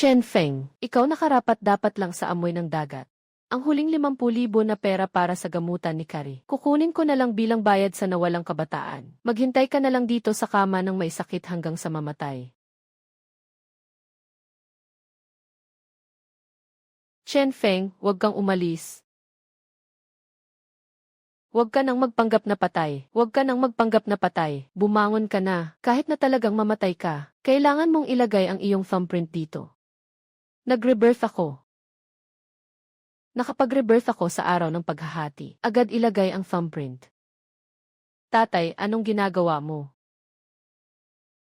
Chen Feng, ikaw nakarapat-dapat lang sa amoy ng dagat. Ang huling 50,000 na pera para sa gamutan ni Kari. Kukunin ko na lang bilang bayad sa nawalang kabataan. Maghintay ka na lang dito sa kama ng may sakit hanggang sa mamatay. Chen Feng, huwag kang umalis. Huwag ka nang magpanggap na patay. Huwag ka nang magpanggap na patay. Bumangon ka na. Kahit na talagang mamatay ka, kailangan mong ilagay ang iyong thumbprint dito. Nag-rebirth ako. Nakapag-rebirth ako sa araw ng paghahati. Agad ilagay ang thumbprint. Tatay, anong ginagawa mo?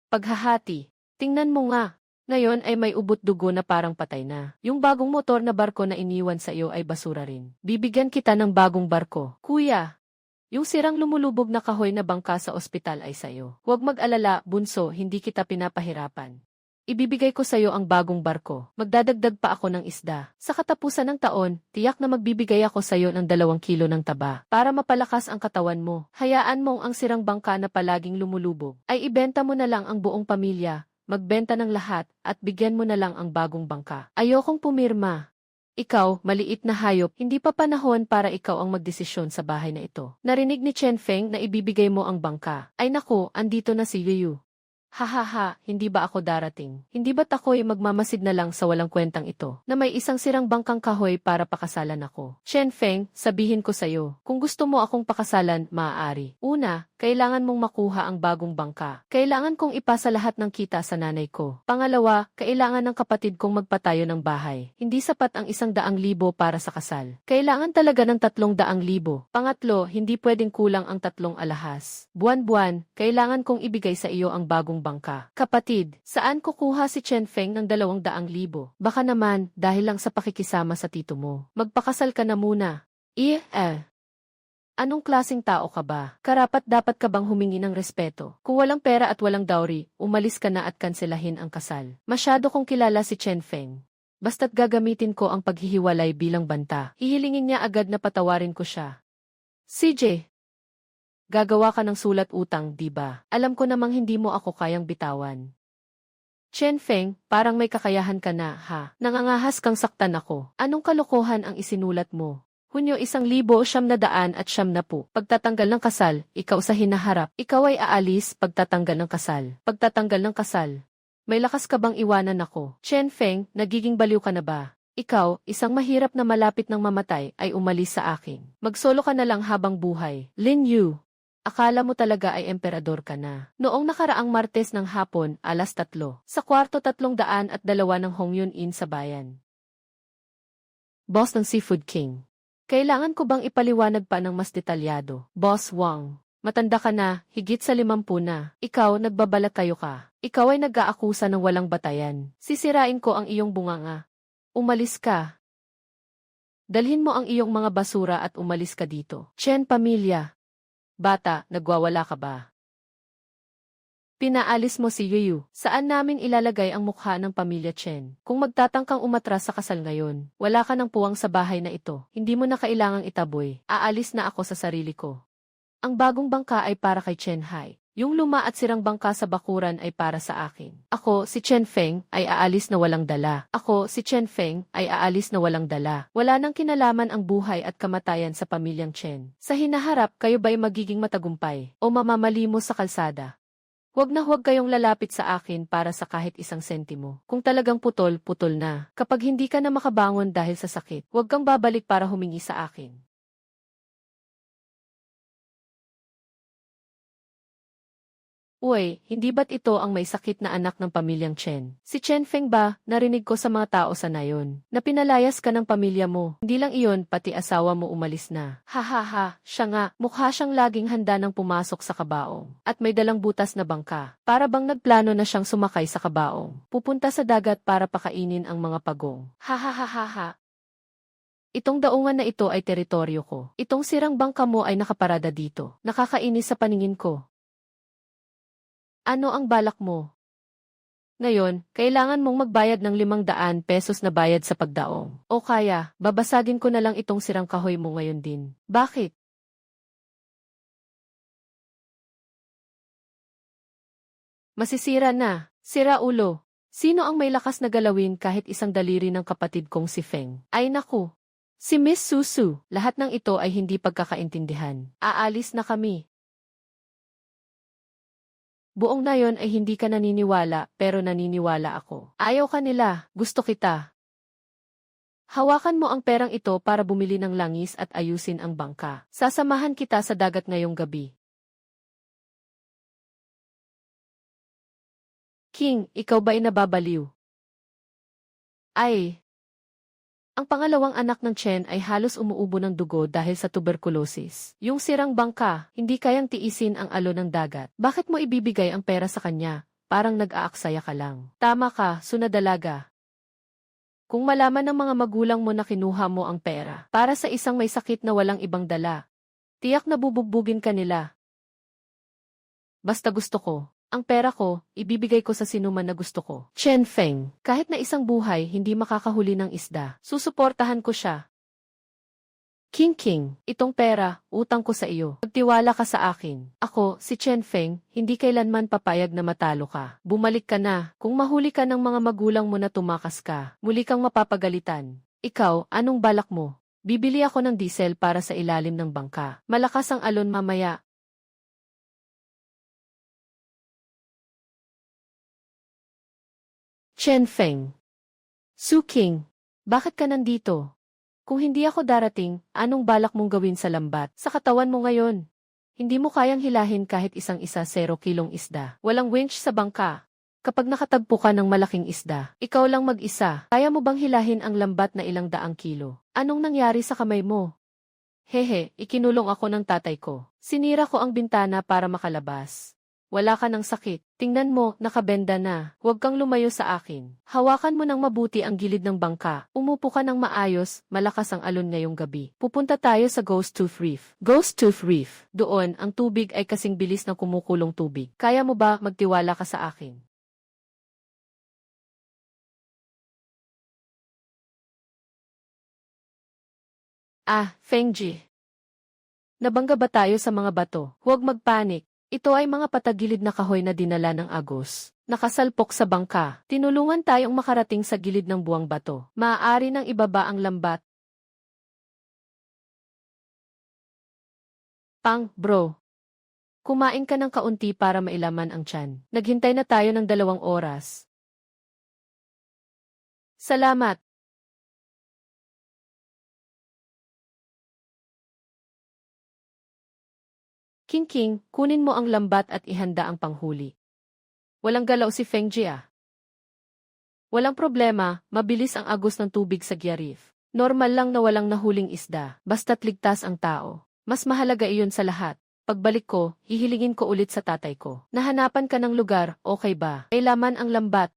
Paghahati. Tingnan mo nga. Ngayon ay may ubot dugo na parang patay na. Yung bagong motor na barko na iniwan sa iyo ay basura rin. Bibigyan kita ng bagong barko. Kuya, yung sirang lumulubog na kahoy na bangka sa ospital ay sa'yo. Huwag mag-alala, bunso, hindi kita pinapahirapan. Ibibigay ko sa'yo ang bagong barko. Magdadagdag pa ako ng isda. Sa katapusan ng taon, tiyak na magbibigay ako sa'yo ng 2 kilo ng taba para mapalakas ang katawan mo. Hayaan mong ang sirang bangka na palaging lumulubog ay ibenta mo na lang ang buong pamilya, magbenta ng lahat, at bigyan mo na lang ang bagong bangka. Ayokong pumirma. Ikaw, maliit na hayop, hindi pa panahon para ikaw ang magdesisyon sa bahay na ito. Narinig ni Chen Feng na ibibigay mo ang bangka. Ay naku, andito na si Yuyu. Hahaha, hindi ba ako darating? Hindi ba't ako'y magmamasid na lang sa walang kwentang ito, na may isang sirang bangkang kahoy para pakasalan ako? Chen Feng, sabihin ko sa'yo, kung gusto mo akong pakasalan, maaari. Una, kailangan mong makuha ang bagong bangka. Kailangan kong ipasa lahat ng kita sa nanay ko. Pangalawa, kailangan ng kapatid kong magpatayo ng bahay. Hindi sapat ang 100,000 para sa kasal. Kailangan talaga ng 300,000. Pangatlo, hindi pwedeng kulang ang 3 alahas. Buwan-buwan, kailangan kong ibigay sa iyo ang bagong bangka. Kapatid, saan kukuha si Chen Feng ng 200,000? Baka naman, dahil lang sa pakikisama sa tito mo. Magpakasal ka na muna. Anong klaseng tao ka ba? Karapat-dapat ka bang humingi ng respeto? Kung walang pera at walang dowry, umalis ka na at kanselahin ang kasal. Masyado kong kilala si Chen Feng. Basta't gagamitin ko ang paghihiwalay bilang banta. Hihilingin niya agad na patawarin ko siya. CJ, gagawa ka ng sulat utang, di ba? Alam ko namang hindi mo ako kayang bitawan. Chen Feng, parang may kakayahan ka na, ha? Nangangahas kang saktan ako. Anong kalokohan ang isinulat mo? Hunyo 1,990. Pagtatanggal ng kasal, ikaw sa hinaharap. Ikaw ay aalis pagtatanggal ng kasal. Pagtatanggal ng kasal. May lakas ka bang iwanan ako? Chen Feng, nagiging baliw ka na ba? Ikaw, isang mahirap na malapit ng mamatay, ay umalis sa akin. Magsolo ka na lang habang buhay. Lin Yu, akala mo talaga ay emperador ka na. Noong nakaraang Martes ng hapon, 3:00, sa kwarto 302 ng Hongyun Inn sa bayan. Boston Seafood King. Kailangan ko bang ipaliwanag pa ng mas detalyado? Boss Wang, matanda ka na, higit sa 50 na. Ikaw, nagbabalak kayo ka. Ikaw ay nag-aakusa ng walang batayan. Sisirain ko ang iyong bunganga. Umalis ka. Dalhin mo ang iyong mga basura at umalis ka dito. Chen pamilya. Bata, nagwawala ka ba? Pinaalis mo si Yuyu. Saan namin ilalagay ang mukha ng pamilya Chen? Kung magtatangkang umatras sa kasal ngayon, wala ka ng puwang sa bahay na ito. Hindi mo na kailangang itaboy. Aalis na ako sa sarili ko. Ang bagong bangka ay para kay Chen Hai. Yung luma at sirang bangka sa bakuran ay para sa akin. Ako, si Chen Feng, ay aalis na walang dala. Ako, si Chen Feng, ay aalis na walang dala. Wala nang kinalaman ang buhay at kamatayan sa pamilyang Chen. Sa hinaharap, kayo ba'y magiging matagumpay o mamamali mo sa kalsada? Huwag na huwag kayong lalapit sa akin para sa kahit isang sentimo. Kung talagang putol, putol na. Kapag hindi ka na makabangon dahil sa sakit, huwag kang babalik para humingi sa akin. Uy, hindi ba't ito ang may sakit na anak ng pamilyang Chen? Si Chen Feng ba, narinig ko sa mga tao sa nayon, na pinalayas ka ng pamilya mo. Hindi lang iyon, pati asawa mo umalis na. Ha, siya nga, mukha siyang laging handa ng pumasok sa kabaong. At may dalang butas na bangka. Para bang nagplano na siyang sumakay sa kabaong. Pupunta sa dagat para pakainin ang mga pagong. Ha. Itong daungan na ito ay teritoryo ko. Itong sirang bangka mo ay nakaparada dito. Nakakainis sa paningin ko. Ano ang balak mo? Ngayon, kailangan mong magbayad ng 500 pesos na bayad sa pagdaong. O kaya, babasagin ko na lang itong sirang kahoy mo ngayon din. Bakit? Masisira na. Sira ulo. Sino ang may lakas na galawin kahit isang daliri ng kapatid kong si Feng? Ay naku! Si Miss Susu, lahat ng ito ay hindi pagkakaintindihan. Aalis na kami. Buong na yon ay hindi ka naniniwala, pero naniniwala ako. Ayaw ka nila, gusto kita. Hawakan mo ang perang ito para bumili ng langis at ayusin ang bangka. Sasamahan kita sa dagat ngayong gabi. King, ikaw ba ay nababaliw? Ay! Ang pangalawang anak ng Chen ay halos umuubo ng dugo dahil sa tuberculosis. Yung sirang bangka, hindi kayang tiisin ang alon ng dagat. Bakit mo ibibigay ang pera sa kanya? Parang nag-aaksaya ka lang. Tama ka, sunadalaga. Kung malaman ng mga magulang mo na kinuha mo ang pera para sa isang may sakit na walang ibang dala, tiyak na bubugbugin ka nila. Basta gusto ko. Ang pera ko, ibibigay ko sa sinuman na gusto ko. Chen Feng, kahit na isang buhay hindi makakahuli ng isda, susuportahan ko siya. King, itong pera, utang ko sa iyo. Magtiwala ka sa akin. Ako, si Chen Feng, hindi kailanman papayag na matalo ka. Bumalik ka na. Kung mahuli ka ng mga magulang mo na tumakas ka, muli kang mapapagalitan. Ikaw, anong balak mo? Bibili ako ng diesel para sa ilalim ng bangka. Malakas ang alon mamaya. Chen Feng. Su King, bakit ka nandito? Kung hindi ako darating, anong balak mong gawin sa lambat? Sa katawan mo ngayon. Hindi mo kayang hilahin kahit isang-isa 0 kilong isda. Walang winch sa bangka. Kapag nakatagpo ka ng malaking isda, ikaw lang mag-isa. Kaya mo bang hilahin ang lambat na ilang daang kilo? Anong nangyari sa kamay mo? Hehe, ikinulong ako ng tatay ko. Sinira ko ang bintana para makalabas. Wala ka ng sakit. Tingnan mo, nakabenda na. Huwag kang lumayo sa akin. Hawakan mo ng mabuti ang gilid ng bangka. Umupo ka ng maayos, malakas ang alon ngayong gabi. Pupunta tayo sa Ghost Tooth Reef. Ghost Tooth Reef. Doon, ang tubig ay kasing bilis ng kumukulong tubig. Kaya mo ba magtiwala ka sa akin? Fengji. Nabangga ba tayo sa mga bato? Huwag magpanik. Ito ay mga patagilid na kahoy na dinala ng agos. Nakasalpok sa bangka. Tinulungan tayong makarating sa gilid ng buwang bato. Maaari nang ibaba ang lambat. Pang, bro. Kumain ka ng kaunti para mailaman ang tiyan. Naghintay na tayo ng 2 oras. Salamat. King, kunin mo ang lambat at ihanda ang panghuli. Walang galaw si Fengji ah. Walang problema, mabilis ang agos ng tubig sa Gyarif. Normal lang na walang nahuling isda, basta't ligtas ang tao. Mas mahalaga iyon sa lahat. Pagbalik ko, hihilingin ko ulit sa tatay ko. Nahanapan ka ng lugar, okay ba? Ay laman ang lambat.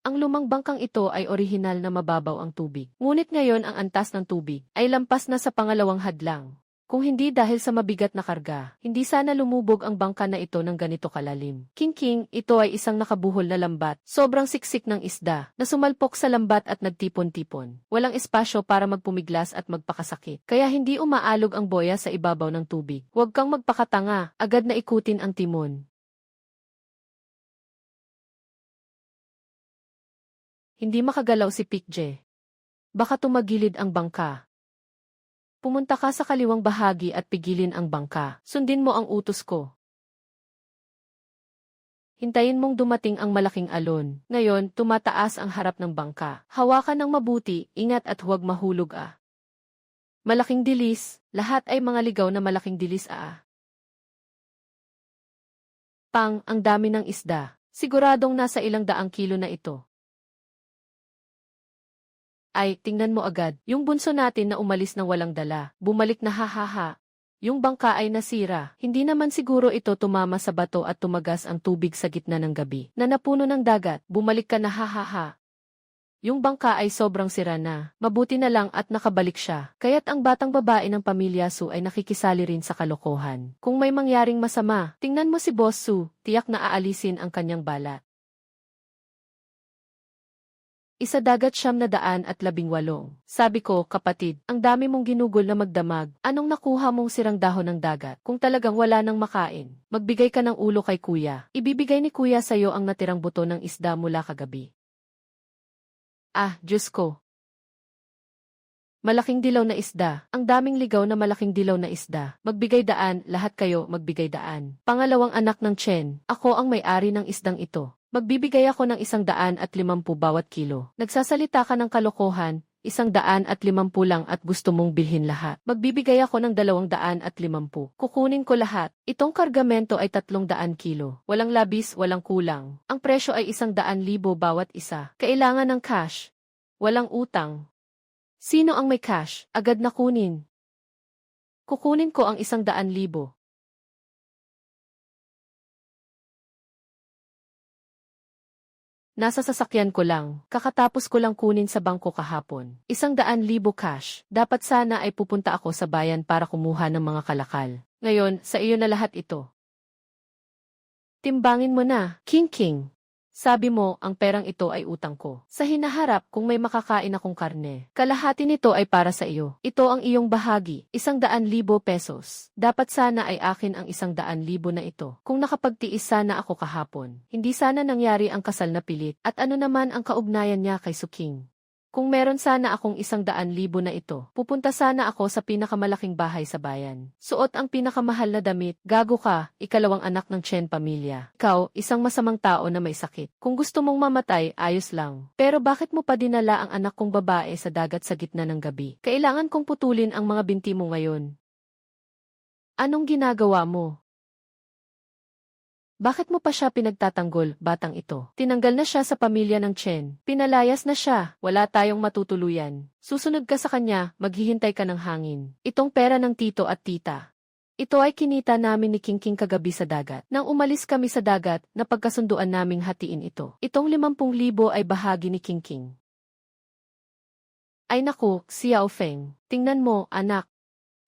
Ang lumang bangkang ito ay orihinal na mababaw ang tubig. Ngunit ngayon ang antas ng tubig ay lampas na sa pangalawang hadlang. Kung hindi dahil sa mabigat na karga, hindi sana lumubog ang bangka na ito ng ganito kalalim. King, ito ay isang nakabuhol na lambat, sobrang siksik ng isda, na sumalpok sa lambat at nagtipon-tipon. Walang espasyo para magpumiglas at magpakasakit, kaya hindi umaalog ang boya sa ibabaw ng tubig. Huwag kang magpakatanga, agad na ikutin ang timon. Hindi makagalaw si Pikje. Baka tumagilid ang bangka. Pumunta ka sa kaliwang bahagi at pigilin ang bangka. Sundin mo ang utos ko. Hintayin mong dumating ang malaking alon. Ngayon, tumataas ang harap ng bangka. Hawakan ng mabuti, ingat at huwag mahulog ah. Malaking dilis, lahat ay mga ligaw na malaking dilis ah. Pang, ang dami ng isda. Siguradong nasa ilang daang kilo na ito. Ay, tingnan mo agad, yung bunso natin na umalis ng walang dala, bumalik na hahaha. Yung bangka ay nasira, hindi naman siguro ito tumama sa bato at tumagas ang tubig sa gitna ng gabi. Na napuno ng dagat, bumalik ka na hahaha. Yung bangka ay sobrang sira na, mabuti na lang at nakabalik siya. Kaya't ang batang babae ng pamilya Su ay nakikisali rin sa kalokohan. Kung may mangyaring masama, tingnan mo si Boss Su, tiyak na aalisin ang kanyang balat. Isa dagat 918. Sabi ko, kapatid, ang dami mong ginugol na magdamag. Anong nakuha mong sirang dahon ng dagat? Kung talagang wala nang makain, magbigay ka ng ulo kay kuya. Ibibigay ni kuya sa'yo ang natirang buto ng isda mula kagabi. Ah, Diyos ko. Malaking dilaw na isda. Ang daming ligaw na malaking dilaw na isda. Magbigay daan, lahat kayo magbigay daan. Pangalawang anak ng Chen, ako ang may-ari ng isdang ito. Magbibigay ako ng 150 bawat kilo. Nagsasalita ka ng kalokohan, 150 lang at gusto mong bilhin lahat. Magbibigay ako ng 250. Kukunin ko lahat. Itong kargamento ay 300 kilo. Walang labis, walang kulang. Ang presyo ay 100,000 bawat isa. Kailangan ng cash. Walang utang. Sino ang may cash? Agad na kunin. Kukunin ko ang 100,000. Nasa sasakyan ko lang. Kakatapos ko lang kunin sa bangko kahapon. 100,000 cash. Dapat sana ay pupunta ako sa bayan para kumuha ng mga kalakal. Ngayon, sa iyo na lahat ito. Timbangin mo na, King King. Sabi mo, ang perang ito ay utang ko. Sa hinaharap kung may makakain akong karne. Kalahati nito ay para sa iyo. Ito ang iyong bahagi, 100,000 pesos. Dapat sana ay akin ang 100,000 na ito. Kung nakapagtiis sana ako kahapon, hindi sana nangyari ang kasal na pilit. At ano naman ang kaugnayan niya kay Suking? Kung meron sana akong 100,000 na ito, pupunta sana ako sa pinakamalaking bahay sa bayan. Suot ang pinakamahal na damit, gago ka, ikalawang anak ng Chen pamilya. Ikaw, isang masamang tao na may sakit. Kung gusto mong mamatay, ayos lang. Pero bakit mo pa dinala ang anak kong babae sa dagat sa gitna ng gabi? Kailangan kong putulin ang mga binti mo ngayon. Anong ginagawa mo? Bakit mo pa siya pinagtatanggol, batang ito? Tinanggal na siya sa pamilya ng Chen. Pinalayas na siya. Wala tayong matutuluyan. Susunod ka sa kanya, maghihintay ka ng hangin. Itong pera ng tito at tita. Ito ay kinita namin ni King King kagabi sa dagat. Nang umalis kami sa dagat, napagkasunduan naming hatiin ito. Itong 50,000 ay bahagi ni King King. Ay naku, Xiao Feng. Tingnan mo, anak.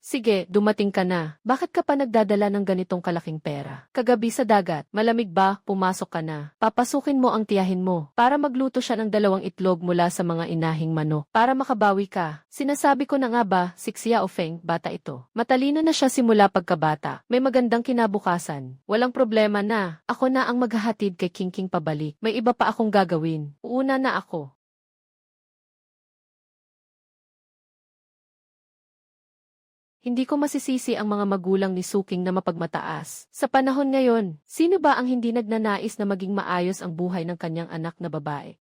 Sige, dumating ka na. Bakit ka pa nagdadala ng ganitong kalaking pera? Kagabi sa dagat, malamig ba? Pumasok ka na. Papasukin mo ang tiyahin mo para magluto siya ng 2 itlog mula sa mga inahing manok para makabawi ka. Sinasabi ko na nga ba, si Xiao Feng, bata ito. Matalino na siya simula pagkabata. May magandang kinabukasan. Walang problema na. Ako na ang maghahatid kay King King pabalik. May iba pa akong gagawin. Uuna na ako. Hindi ko masisisi ang mga magulang ni Suking na mapagmataas. Sa panahon ngayon, sino ba ang hindi nagnanais na maging maayos ang buhay ng kanyang anak na babae?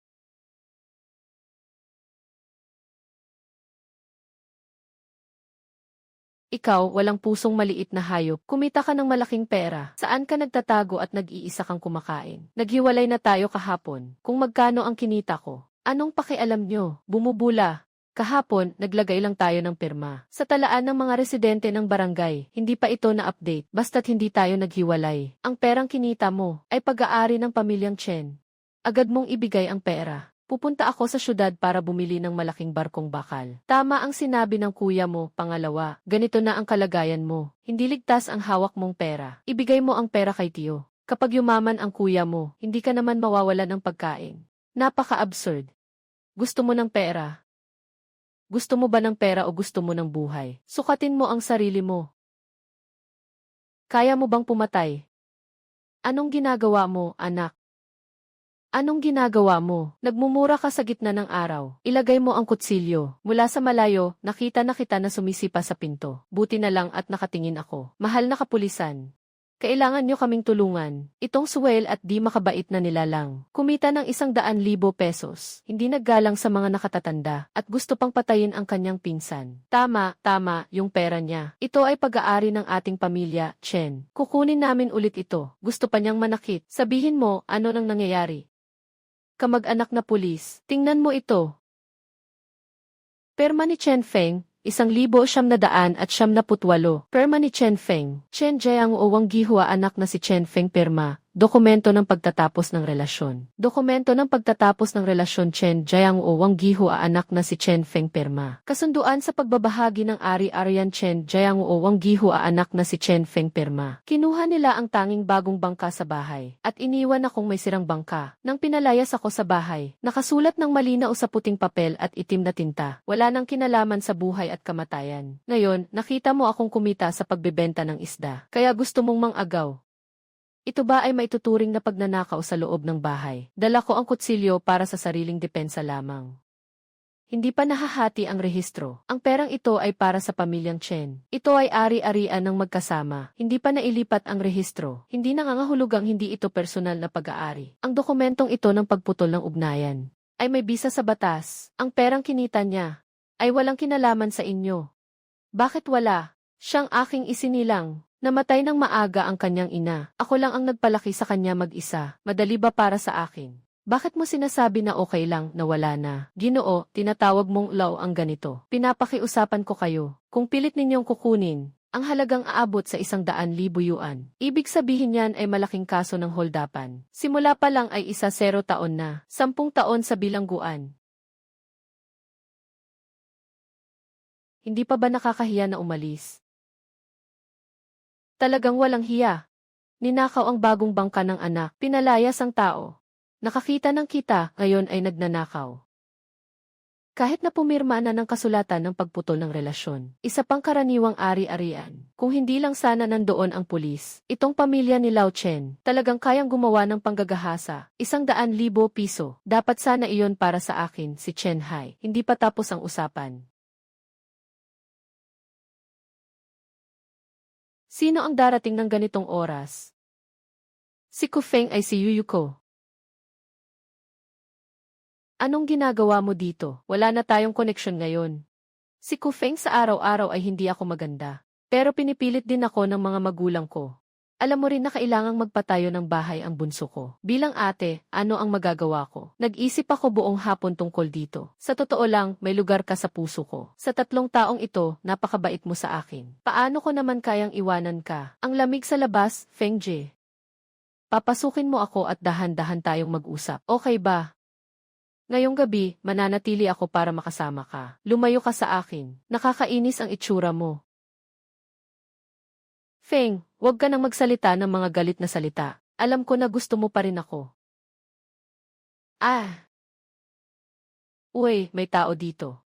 Ikaw, walang pusong maliit na hayop, kumita ka ng malaking pera. Saan ka nagtatago at nag-iisa kang kumakain? Naghiwalay na tayo kahapon. Kung magkano ang kinita ko? Anong pakialam nyo? Bumubula. Kahapon, naglagay lang tayo ng pirma. Sa talaan ng mga residente ng barangay, hindi pa ito na-update, basta't hindi tayo naghiwalay. Ang perang kinita mo ay pag-aari ng pamilyang Chen. Agad mong ibigay ang pera. Pupunta ako sa syudad para bumili ng malaking barkong bakal. Tama ang sinabi ng kuya mo, pangalawa. Ganito na ang kalagayan mo. Hindi ligtas ang hawak mong pera. Ibigay mo ang pera kay tiyo. Kapag yumaman ang kuya mo, hindi ka naman mawawalan ng pagkain. Napaka-absurd. Gusto mo ng pera? Gusto mo ba ng pera o gusto mo ng buhay? Sukatin mo ang sarili mo. Kaya mo bang pumatay? Anong ginagawa mo, anak? Anong ginagawa mo? Nagmumura ka sa gitna ng araw. Ilagay mo ang kutsilyo. Mula sa malayo, nakita na kita na sumisipa sa pinto. Buti na lang at nakatingin ako. Mahal na kapulisan. Kailangan nyo kaming tulungan. Itong swell at di makabait na nilalang. Kumita ng 100,000 pesos. Hindi naggalang sa mga nakatatanda at gusto pang patayin ang kanyang pinsan. Tama, yung pera niya. Ito ay pag-aari ng ating pamilya, Chen. Kukunin namin ulit ito. Gusto pa niyang manakit. Sabihin mo, ano nang nangyayari? Kamag-anak na pulis. Tingnan mo ito. Perma ni Chen Feng. 1,978. Perma ni Chen Feng. Chen Jiang o Wang Gihua anak na si Chen Feng Perma. Dokumento ng pagtatapos ng relasyon. Dokumento ng pagtatapos ng relasyon Chen Jiang o Wang Gihua anak na si Chen Feng Perma. Kasunduan sa pagbabahagi ng ari-arian Chen Jiang o Wang Gihua anak na si Chen Feng Perma. Kinuha nila ang tanging bagong bangka sa bahay. At iniwan akong may sirang bangka. Nang pinalayas ako sa bahay, nakasulat ng malinaw sa puting papel at itim na tinta. Wala nang kinalaman sa buhay at kamatayan. Ngayon, nakita mo akong kumita sa pagbebenta ng isda. Kaya gusto mong mang-agaw. Ito ba ay maituturing na pagnanakaw sa loob ng bahay? Dala ko ang kutsilyo para sa sariling depensa lamang. Hindi pa nahahati ang rehistro. Ang perang ito ay para sa pamilyang Chen. Ito ay ari-arian ng magkasama. Hindi pa nailipat ang rehistro. Hindi nangangahulugang hindi ito personal na pag-aari. Ang dokumentong ito ng pagputol ng ugnayan ay may bisa sa batas. Ang perang kinita niya ay walang kinalaman sa inyo. Bakit wala? Siyang aking isinilang. Namatay ng maaga ang kanyang ina. Ako lang ang nagpalaki sa kanya mag-isa. Madali ba para sa akin? Bakit mo sinasabi na okay lang na wala na? Ginoo, tinatawag mong law ang ganito. Pinapakiusapan ko kayo. Kung pilit ninyong kukunin, ang halagang aabot sa 100,000 yuan. Ibig sabihin yan ay malaking kaso ng holdapan. Simula pa lang ay 10 taon na. 10 taon sa bilangguan. Hindi pa ba nakakahiya na umalis? Talagang walang hiya. Ninakaw ang bagong bangka ng anak. Pinalayas ang tao. Nakakita ng kita, ngayon ay nagnanakaw. Kahit na pumirma na ng kasulatan ng pagputol ng relasyon, isa pang karaniwang ari-arian. Kung hindi lang sana nandoon ang pulis, itong pamilya ni Lao Chen, talagang kayang gumawa ng panggagahasa. 100,000 piso. Dapat sana iyon para sa akin, si Chen Hai. Hindi pa tapos ang usapan. Sino ang darating ng ganitong oras? Si Kufeng ay si Yuyuko. Anong ginagawa mo dito? Wala na tayong koneksyon ngayon. Si Kufeng sa araw-araw ay hindi ako maganda. Pero pinipilit din ako ng mga magulang ko. Alam mo rin na kailangang magpatayo ng bahay ang bunso ko. Bilang ate, ano ang magagawa ko? Nag-isip ako buong hapon tungkol dito. Sa totoo lang, may lugar ka sa puso ko. Sa 3 taong ito, napakabait mo sa akin. Paano ko naman kayang iwanan ka? Ang lamig sa labas, Feng Jie. Papasukin mo ako at dahan-dahan tayong mag-usap. Okay ba? Ngayong gabi, mananatili ako para makasama ka. Lumayo ka sa akin. Nakakainis ang itsura mo. Feng, huwag ka nang magsalita ng mga galit na salita. Alam ko na gusto mo pa rin ako. Uy, may tao dito.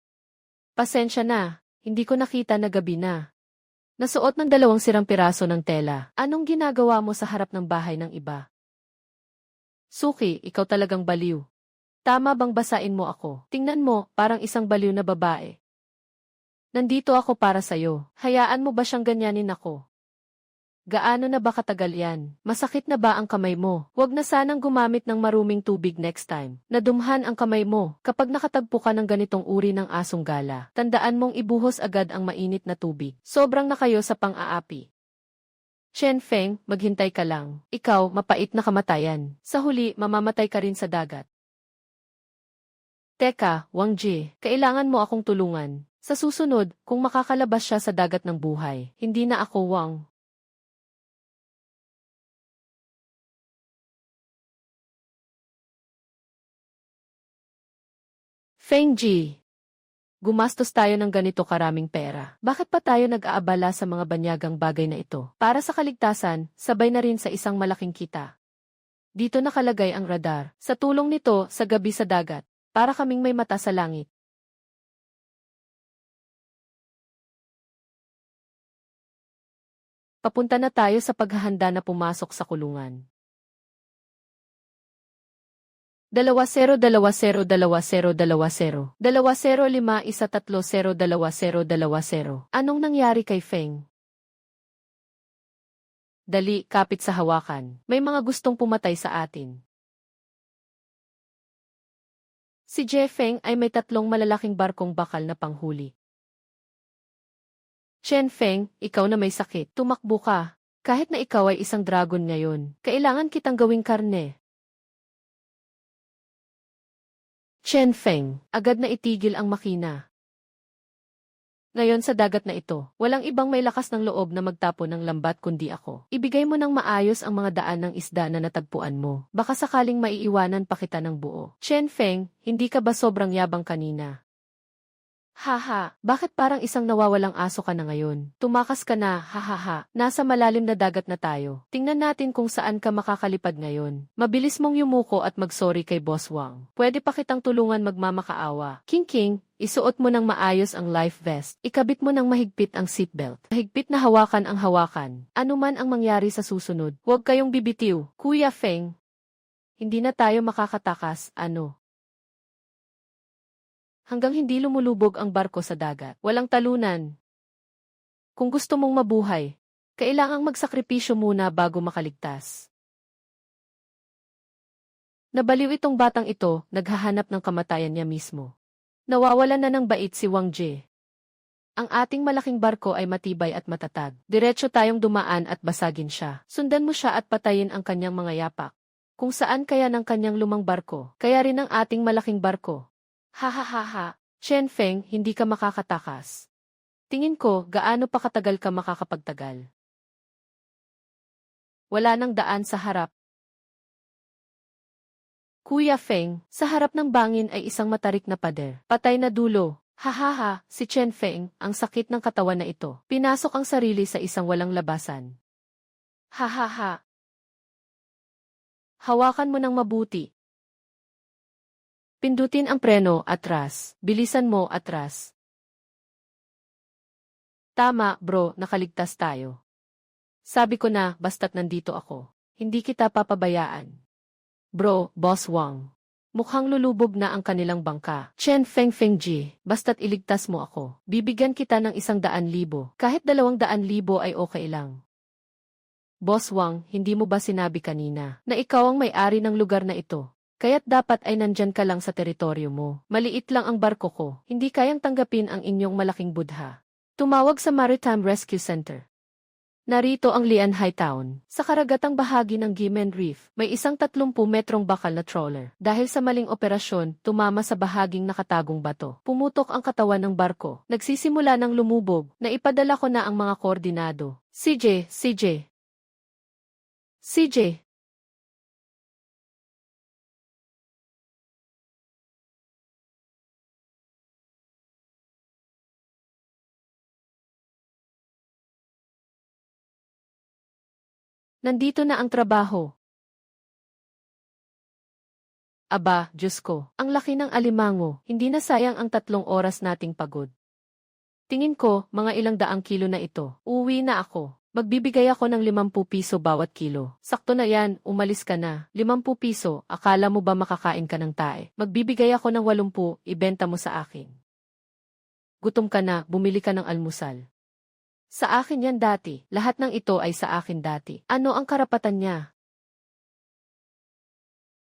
Pasensya na, hindi ko nakita na gabi na. Nasuot ng 2 sirang piraso ng tela. Anong ginagawa mo sa harap ng bahay ng iba? Suki, ikaw talagang baliw. Tama bang basain mo ako? Tingnan mo, parang isang baliw na babae. Nandito ako para sa'yo. Hayaan mo ba siyang ganyanin ako? Gaano na ba katagal yan? Masakit na ba ang kamay mo? Huwag na sanang gumamit ng maruming tubig next time. Nadumhan ang kamay mo. Kapag nakatagpo ka ng ganitong uri ng asong gala, tandaan mong ibuhos agad ang mainit na tubig. Sobrang na kayo sa pang-aapi. Chen Feng, maghintay ka lang. Ikaw, mapait na kamatayan. Sa huli, mamamatay ka rin sa dagat. Teka, Wang Jie, kailangan mo akong tulungan. Sa susunod, kung makakalabas siya sa dagat ng buhay, hindi na ako Wang. Feng Jie, gumastos tayo ng ganito karaming pera. Bakit pa tayo nag-aabala sa mga banyagang bagay na ito? Para sa kaligtasan, sabay na rin sa isang malaking kita. Dito nakalagay ang radar. Sa tulong nito, sa gabi sa dagat, para kaming may mata sa langit. Papunta na tayo sa paghahanda na pumasok sa kulungan. 20202020 205132020. Anong nangyari kay Feng? Dali, kapit sa hawakan. May mga gustong pumatay sa atin. Si Jie Feng ay may 3 malalaking barkong bakal na panghuli. Chen Feng, ikaw na may sakit. Tumakbo ka. Kahit na ikaw ay isang dragon ngayon, kailangan kitang gawing karne. Chen Feng, agad na itigil ang makina. Ngayon sa dagat na ito, walang ibang may lakas ng loob na magtapon ng lambat kundi ako. Ibigay mo ng maayos ang mga daan ng isda na natagpuan mo. Baka sakaling maiiwanan pa kita ng buo. Chen Feng, hindi ka ba sobrang yabang kanina? Haha, bakit parang isang nawawalang aso ka na ngayon? Tumakas ka na, hahaha. Nasa malalim na dagat na tayo. Tingnan natin kung saan ka makakalipad ngayon. Mabilis mong yumuko at magsorry kay Boss Wang. Pwede pa kitang tulungan magmamakaawa. King, isuot mo ng maayos ang life vest. Ikabit mo ng mahigpit ang seatbelt. Mahigpit na hawakan ang hawakan. Ano man ang mangyari sa susunod, huwag kayong bibitiw. Kuya Feng, hindi na tayo makakatakas, ano? hanggang hindi lumulubog ang barko sa dagat. Walang talunan. Kung gusto mong mabuhay, kailangang magsakripisyo muna bago makaligtas. Nabaliw itong batang ito, naghahanap ng kamatayan niya mismo. Nawawalan na ng bait si Wang Jie. Ang ating malaking barko ay matibay at matatag. Diretso tayong dumaan at basagin siya. Sundan mo siya at patayin ang kanyang mga yapak. Kung saan kaya ng kanyang lumang barko, kaya rin ang ating malaking barko. Ha ha ha ha, Chen Feng, hindi ka makakatakas. Tingin ko, gaano pa katagal ka makakapagtagal? Wala nang daan sa harap. Kuya Feng, sa harap ng bangin ay isang matarik na pader. Patay na dulo. Hahaha, si Chen Feng, ang sakit ng katawan na ito. Pinasok ang sarili sa isang walang labasan. Hahaha. Hawakan mo ng mabuti. Pindutin ang preno, atras. Bilisan mo, atras. Tama, bro, nakaligtas tayo. Sabi ko na, basta't nandito ako. Hindi kita papabayaan. Bro, Boss Wang. Mukhang lulubog na ang kanilang bangka. Chen Feng Fengji, basta't iligtas mo ako. Bibigyan kita ng 100,000. Kahit 200,000 ay okay lang. Boss Wang, hindi mo ba sinabi kanina na ikaw ang may-ari ng lugar na ito? Kaya't dapat ay nandyan ka lang sa teritoryo mo. Maliit lang ang barko ko. Hindi kayang tanggapin ang inyong malaking budha. Tumawag sa Maritime Rescue Center. Narito ang Lianhai Town. Sa karagatang bahagi ng Gimen Reef, may isang 30 metrong bakal na trawler. Dahil sa maling operasyon, tumama sa bahaging nakatagong bato. Pumutok ang katawan ng barko. Nagsisimula ng lumubog. Naipadala ko na ang mga koordinado. CJ. Nandito na ang trabaho. Aba, Diyos ko, ang laki ng alimango, hindi na sayang ang 3 oras nating pagod. Tingin ko, mga ilang daang kilo na ito. Uuwi na ako. Magbibigay ako ng 50 piso bawat kilo. Sakto na yan, umalis ka na. 50 piso, akala mo ba makakain ka ng tae? Magbibigay ako ng 80, ibenta mo sa akin. Gutom ka na, bumili ka ng almusal. Sa akin yan dati, lahat ng ito ay sa akin dati. Ano ang karapatan niya?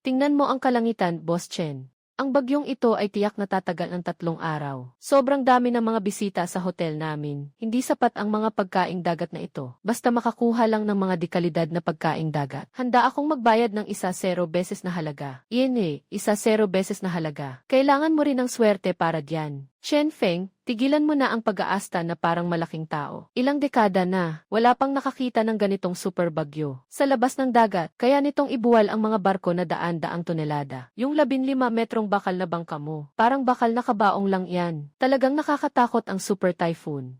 Tingnan mo ang kalangitan, Boss Chen. Ang bagyong ito ay tiyak na tatagal ng 3 araw. Sobrang dami ng mga bisita sa hotel namin. Hindi sapat ang mga pagkaing dagat na ito. Basta makakuha lang ng mga dekalidad na pagkaing dagat. Handa akong magbayad ng 1-0 beses na halaga. Iyan 1-0 beses na halaga. Kailangan mo rin ng swerte para diyan. Chen Feng, tigilan mo na ang pag-aasta na parang malaking tao. Ilang dekada na, wala pang nakakita ng ganitong super bagyo. Sa labas ng dagat, kaya nitong ibuwal ang mga barko na daan-daang tonelada. Yung 15 metrong bakal na bangka mo, parang bakal na kabaong lang yan. Talagang nakakatakot ang super typhoon.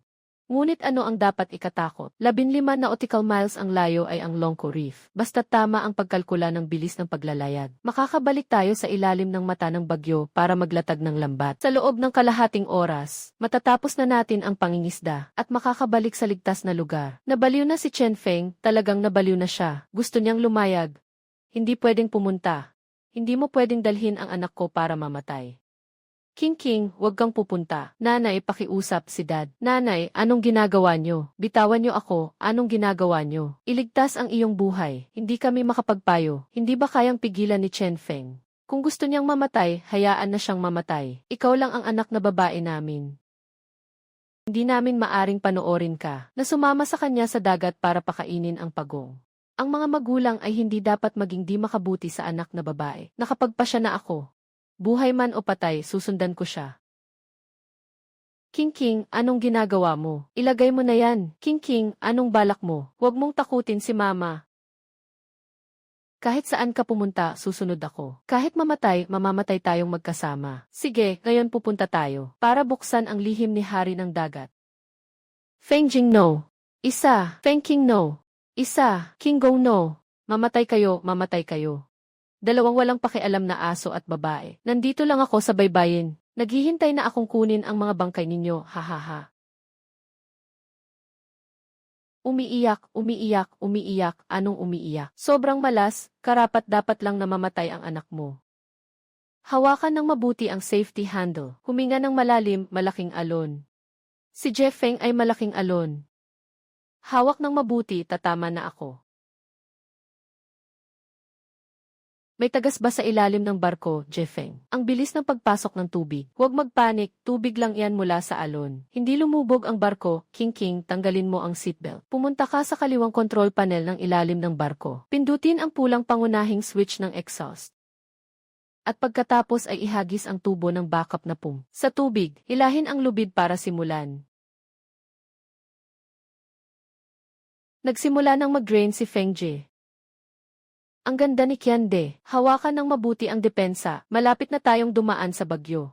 Ngunit ano ang dapat ikatakot? 15 nautical miles ang layo ay ang Longko Reef. Basta tama ang pagkalkula ng bilis ng paglalayag. Makakabalik tayo sa ilalim ng mata ng bagyo para maglatag ng lambat. Sa loob ng kalahating oras, matatapos na natin ang pangingisda at makakabalik sa ligtas na lugar. Nabaliw na si Chen Feng, talagang nabaliw na siya. Gusto niyang lumayag. Hindi pwedeng pumunta. Hindi mo pwedeng dalhin ang anak ko para mamatay. King, wag kang pupunta. Nanay, pakiusap si Dad. Nanay, anong ginagawa nyo? Bitawan nyo ako, anong ginagawa nyo? Iligtas ang iyong buhay. Hindi kami makapagpayo. Hindi ba kayang pigilan ni Chen Feng? Kung gusto niyang mamatay, hayaan na siyang mamatay. Ikaw lang ang anak na babae namin. Hindi namin maaring panoorin ka na sumama sa kanya sa dagat para pakainin ang pagong. Ang mga magulang ay hindi dapat maging di makabuti sa anak na babae. Nakapagpasya na ako. Buhay man o patay, susundan ko siya. King, anong ginagawa mo? Ilagay mo na yan. King, anong balak mo? Huwag mong takutin si Mama. Kahit saan ka pumunta, susunod ako. Kahit mamatay, mamamatay tayong magkasama. Sige, ngayon pupunta tayo, para buksan ang lihim ni Hari ng Dagat. Feng Jing no. Isa. Feng King no. Isa. King Gong no. Mamatay kayo, mamatay kayo. 2 walang pakialam na aso at babae. Nandito lang ako sa baybayin. Naghihintay na akong kunin ang mga bangkay ninyo, hahaha. Umiiyak, anong umiiyak? Sobrang malas, karapat-dapat lang na mamatay ang anak mo. Hawakan ng mabuti ang safety handle. Huminga ng malalim, malaking alon. Si Jeffeng ay malaking alon. Hawak ng mabuti, tatama na ako. May tagas ba sa ilalim ng barko, Jeffeng? Ang bilis ng pagpasok ng tubig. Huwag magpanik, tubig lang yan mula sa alon. Hindi lumubog ang barko, King, tanggalin mo ang seatbelt. Pumunta ka sa kaliwang control panel ng ilalim ng barko. Pindutin ang pulang pangunahing switch ng exhaust. At pagkatapos ay ihagis ang tubo ng backup na pump. Sa tubig, hilahin ang lubid para simulan. Nagsimula nang mag-drain si Feng Jie. Ang ganda ni Qiande. Hawakan ng mabuti ang depensa. Malapit na tayong dumaan sa bagyo.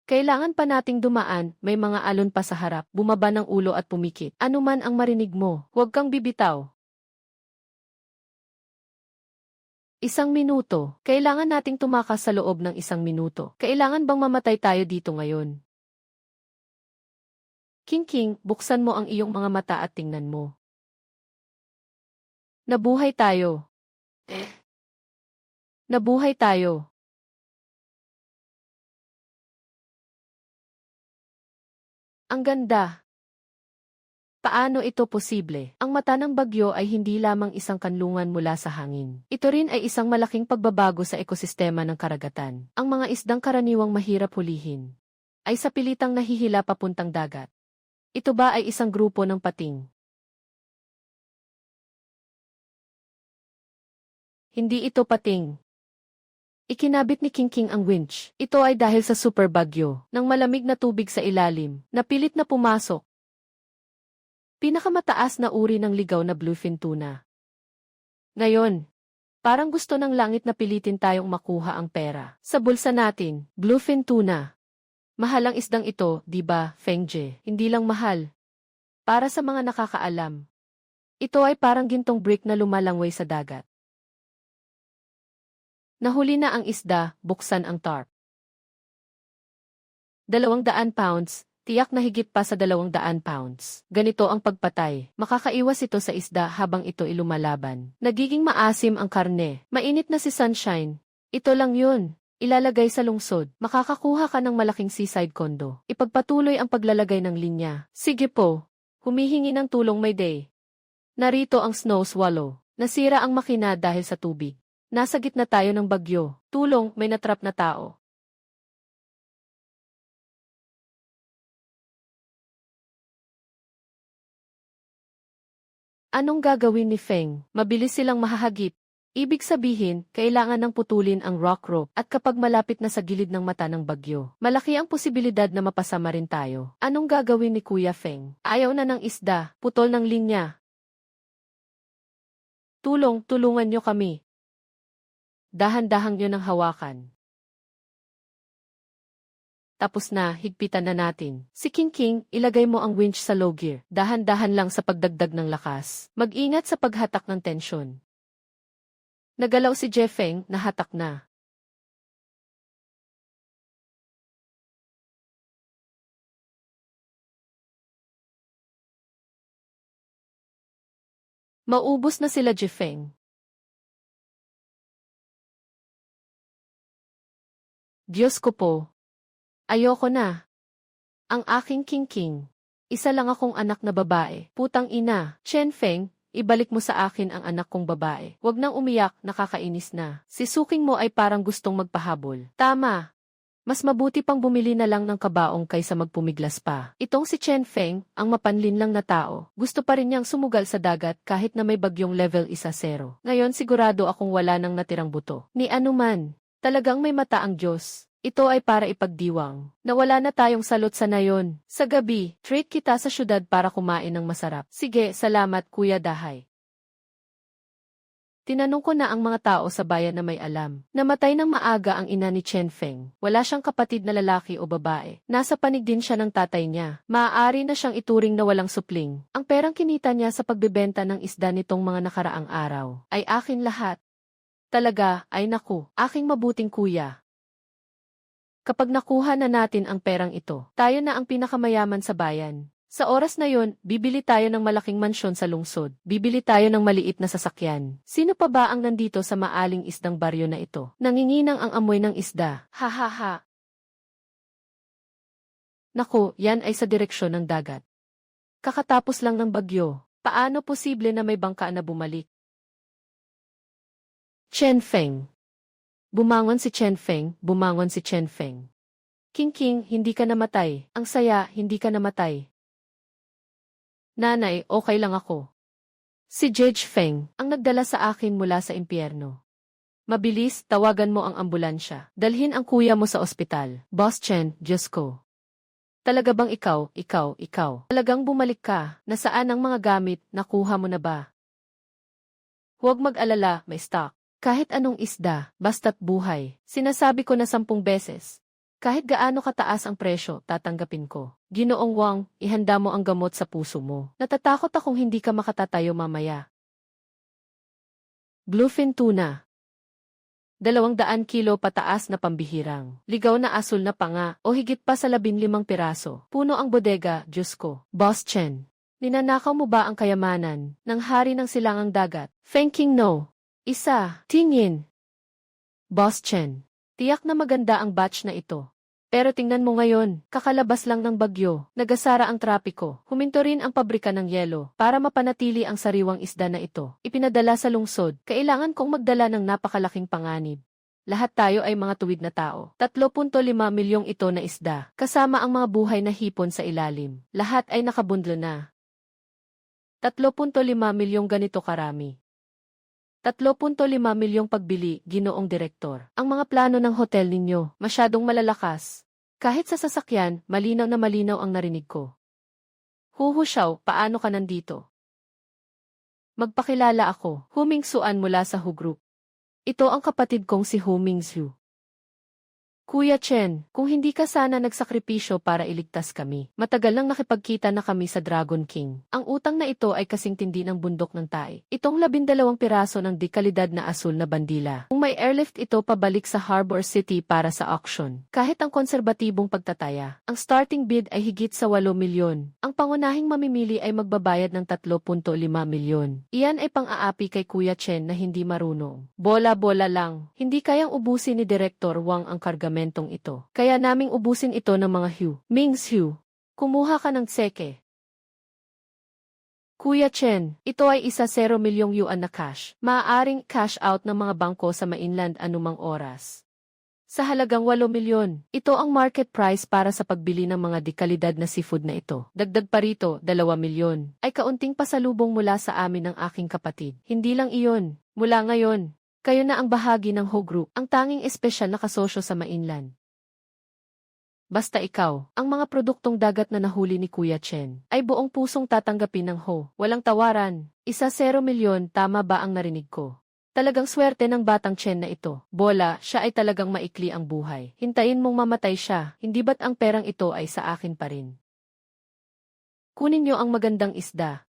Kailangan pa nating dumaan, may mga alon pa sa harap. Bumaba ng ulo at pumikit. Ano man ang marinig mo, huwag kang bibitaw. 1 minuto. Kailangan nating tumakas sa loob ng 1 minuto. Kailangan bang mamatay tayo dito ngayon? King, buksan mo ang iyong mga mata at tingnan mo. Nabuhay tayo. Nabuhay tayo. Ang ganda. Paano ito posible? Ang mata ng bagyo ay hindi lamang isang kanlungan mula sa hangin. Ito rin ay isang malaking pagbabago sa ekosistema ng karagatan. Ang mga isdang karaniwang mahirap hulihin ay sa pilitang nahihila papuntang dagat. Ito ba ay isang grupo ng pating? Hindi ito pating. Ikinabit ni King ang winch. Ito ay dahil sa super bagyo, ng malamig na tubig sa ilalim, na pilit na pumasok. Pinakamataas na uri ng ligaw na bluefin tuna. Ngayon, parang gusto ng langit na pilitin tayong makuha ang pera. Sa bulsa natin, bluefin tuna. Mahal ang isdang ito, di ba, Feng Jie? Hindi lang mahal. Para sa mga nakakaalam, ito ay parang gintong brick na lumalangway sa dagat. Nahuli na ang isda, buksan ang tarp. 200 pounds, tiyak na higit pa sa 200 pounds. Ganito ang pagpatay. Makakaiwas ito sa isda habang ito ilumalaban. Nagiging maasim ang karne. Mainit na si Sunshine. Ito lang yun. Ilalagay sa lungsod. Makakakuha ka ng malaking seaside condo. Ipagpatuloy ang paglalagay ng linya. Sige po. Humihingi ng tulong Mayday. Narito ang snow swallow. Nasira ang makina dahil sa tubig. Nasa gitna tayo ng bagyo. Tulong, may natrap na tao. Anong gagawin ni Feng? Mabilis silang mahahagip. Ibig sabihin, kailangan ng putulin ang rock rope at kapag malapit na sa gilid ng mata ng bagyo, malaki ang posibilidad na mapasama rin tayo. Anong gagawin ni Kuya Feng? Ayaw na ng isda, putol ng linya. Tulungan nyo kami. Dahan-dahang yun ang hawakan. Tapos na, higpitan na natin. Si King, ilagay mo ang winch sa low gear. Dahan-dahan lang sa pagdagdag ng lakas. Mag-ingat sa paghatak ng tensyon. Nagalaw si Jeffeng, nahatak na. Maubos na sila Jeffeng. Diyos ko po. Ayoko na. Ang aking King. Isa lang akong anak na babae. Putang ina. Feng, ibalik mo sa akin ang anak kong babae. Huwag nang umiyak, nakakainis na. Si Suking mo ay parang gustong magpahabol. Tama. Mas mabuti pang bumili na lang ng kabaong kaysa magpumiglas pa. Itong si Feng, ang mapanlin lang na tao, gusto pa rin niyang sumugal sa dagat kahit na may bagyong level 1-0. Ngayon sigurado akong wala nang natirang buto. Ni anuman. Talagang may mata ang Diyos. Ito ay para ipagdiwang. Nawala na tayong salot sa nayon. Sa gabi, treat kita sa syudad para kumain ng masarap. Sige, salamat Kuya Dahay. Tinanong ko na ang mga tao sa bayan na may alam. Namatay ng maaga ang ina ni Feng. Wala siyang kapatid na lalaki o babae. Nasa panig din siya ng tatay niya. Maaari na siyang ituring na walang supling. Ang perang kinita niya sa pagbebenta ng isda nitong mga nakaraang araw ay akin lahat. Talaga, ay naku, aking mabuting kuya. Kapag nakuha na natin ang perang ito, tayo na ang pinakamayaman sa bayan. Sa oras na yon, bibili tayo ng malaking mansyon sa lungsod. Bibili tayo ng maliit na sasakyan. Sino pa ba ang nandito sa maaling isdang baryo na ito? Nanginginang ang amoy ng isda. Ha ha ha. Naku, yan ay sa direksyon ng dagat. Kakatapos lang ng bagyo. Paano posible na may bangka na bumalik? Chen Feng. Bumangon si Chen Feng, bumangon si Chen Feng. King King, hindi ka namatay. Ang saya, hindi ka namatay. Nanay, okay lang ako. Si Judge Feng, ang nagdala sa akin mula sa impyerno. Mabilis, tawagan mo ang ambulansya. Dalhin ang kuya mo sa ospital. Boss Chen, Diyos ko. Talaga bang ikaw? Talagang bumalik ka? Nasaan ang mga gamit? Nakuha mo na ba? Huwag mag-alala, may stock. Kahit anong isda, basta't buhay. Sinasabi ko na 10 beses. Kahit gaano kataas ang presyo, tatanggapin ko. Ginoong Wang, ihanda mo ang gamot sa puso mo. Natatakot akong hindi ka makatatayo mamaya. Bluefin tuna. 200 kilo pataas na pambihirang. Ligaw na asul na panga, o higit pa sa 15 piraso. Puno ang bodega, Diyos ko. Boss Chen. Ninanakaw mo ba ang kayamanan ng hari ng silangang dagat? Feng King no. Isa, tingin. Boss Chen. Tiyak na maganda ang batch na ito. Pero tingnan mo ngayon, kakalabas lang ng bagyo, nagasara ang trapiko, huminto rin ang pabrika ng yelo para mapanatili ang sariwang isda na ito. Ipinadala sa lungsod, kailangan kong magdala ng napakalaking panganib. Lahat tayo ay mga tuwid na tao. 3.5 milyong ito na isda, kasama ang mga buhay na hipon sa ilalim. Lahat ay nakabundlo na. 3.5 milyong ganito karami. 3.5 milyong pagbili, Ginoong Direktor. Ang mga plano ng hotel ninyo, masyadong malalakas. Kahit sa sasakyan, malinaw na malinaw ang narinig ko. Huhusyaw, paano ka nandito? Magpakilala ako, Hu Mingsuan mula sa Hu Group. Ito ang kapatid kong si Hu Mingsu. Kuya Chen, kung hindi ka sana nagsakripisyo para iligtas kami, matagal nang nakipagkita na kami sa Dragon King. Ang utang na ito ay kasing tindi ng bundok ng Tai. Itong 12 piraso ng dekalidad na asul na bandila. Kung may airlift ito pabalik sa Harbor City para sa auction. Kahit ang konserbatibong pagtataya, ang starting bid ay higit sa 8 milyon. Ang pangunahing mamimili ay magbabayad ng 3.5 milyon. Iyan ay pang-aapi kay Kuya Chen na hindi marunong. Bola-bola lang. Hindi kayang ubusin ni Direktor Wang ang kargamento ito. Kaya naming ubusin ito ng mga Hu. Mings Hu. Kumuha ka ng tseke. Kuya Chen, ito ay 10 milyong yuan na cash. Maaaring cash out ng mga bangko sa mainland anumang oras. Sa halagang 8 milyon, ito ang market price para sa pagbili ng mga dekalidad na seafood na ito. Dagdag pa rito, 2 milyon, ay kaunting pasalubong mula sa amin ng aking kapatid. Hindi lang iyon, mula ngayon, kayo na ang bahagi ng Ho Group, ang tanging espesyal na kasosyo sa mainland. Basta ikaw, ang mga produktong dagat na nahuli ni Kuya Chen, ay buong pusong tatanggapin ng Ho. Walang tawaran, 10 milyon, tama ba ang narinig ko? Talagang swerte ng batang Chen na ito. Bola, siya ay talagang maikli ang buhay. Hintayin mong mamatay siya, hindi ba't ang perang ito ay sa akin pa rin? Kunin niyo ang magandang isda.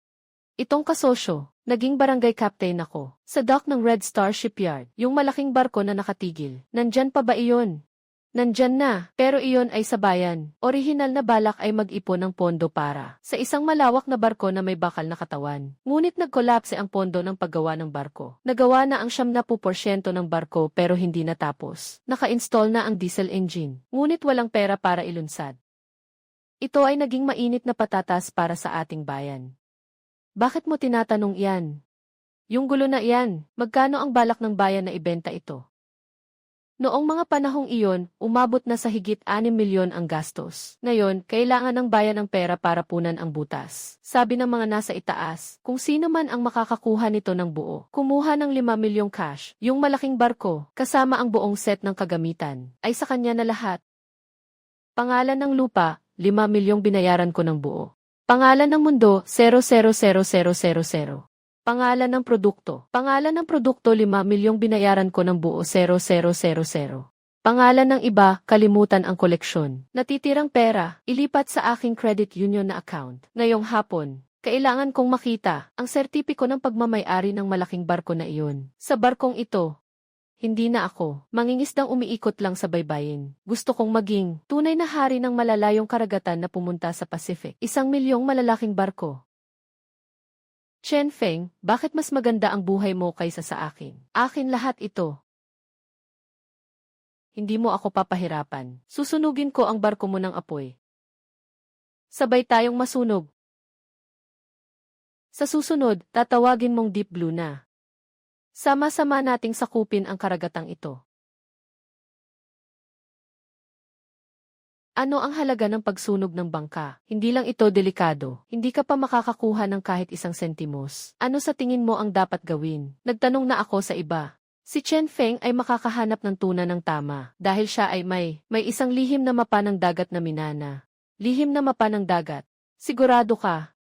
Itong kasosyo, naging barangay captain ako. Sa dock ng Red Star Shipyard, yung malaking barko na nakatigil. Nandyan pa ba iyon? Nandyan na, pero iyon ay sa bayan. Orihinal na balak ay mag-ipon ng pondo para sa isang malawak na barko na may bakal na katawan. Ngunit nagkolapse ang pondo ng paggawa ng barko. Nagawa na ang 70% ng barko pero hindi natapos. Naka-install na ang diesel engine. Ngunit walang pera para ilunsad. Ito ay naging mainit na patatas para sa ating bayan. Bakit mo tinatanong iyan? Yung gulo na iyan, magkano ang balak ng bayan na ibenta ito? Noong mga panahong iyon, umabot na sa higit 6 milyon ang gastos. Ngayon, kailangan ng bayan ng pera para punan ang butas. Sabi ng mga nasa itaas, kung sino man ang makakakuha nito ng buo, kumuha ng 5 milyong cash, yung malaking barko, kasama ang buong set ng kagamitan, ay sa kanya na lahat. Pangalan ng lupa, 5 milyong binayaran ko ng buo. Pangalan ng mundo, 000000. Pangalan ng produkto. Pangalan ng produkto 5 milyong binayaran ko ng buo 0000. Pangalan ng iba, kalimutan ang koleksyon. Natitirang pera, ilipat sa aking credit union na account. Ngayong hapon, kailangan kong makita ang sertipiko ng pagmamay-ari ng malaking barko na iyon. Sa barkong ito, Hindi na ako. Mangingisdang umiikot lang sa baybayin. Gusto kong maging tunay na hari ng malalayong karagatan na pumunta sa Pacific. 1,000,000 malalaking barko. Chen Feng, bakit mas maganda ang buhay mo kaysa sa akin? Akin lahat ito. Hindi mo ako papahirapan. Susunugin ko ang barko mo ng apoy. Sabay tayong masunog. Sa susunod, tatawagin mong Deep Blue na. Sama-sama nating sakupin ang karagatang ito. Ano ang halaga ng pagsunog ng bangka? Hindi lang ito delikado. Hindi ka pa makakakuha ng kahit 1 sentimos. Ano sa tingin mo ang dapat gawin? Nagtanong na ako sa iba. Si Chen Feng ay makakahanap ng tuna ng tama dahil siya ay may isang lihim na mapa ng dagat na minana. Lihim na mapa ng dagat. Sigurado ka?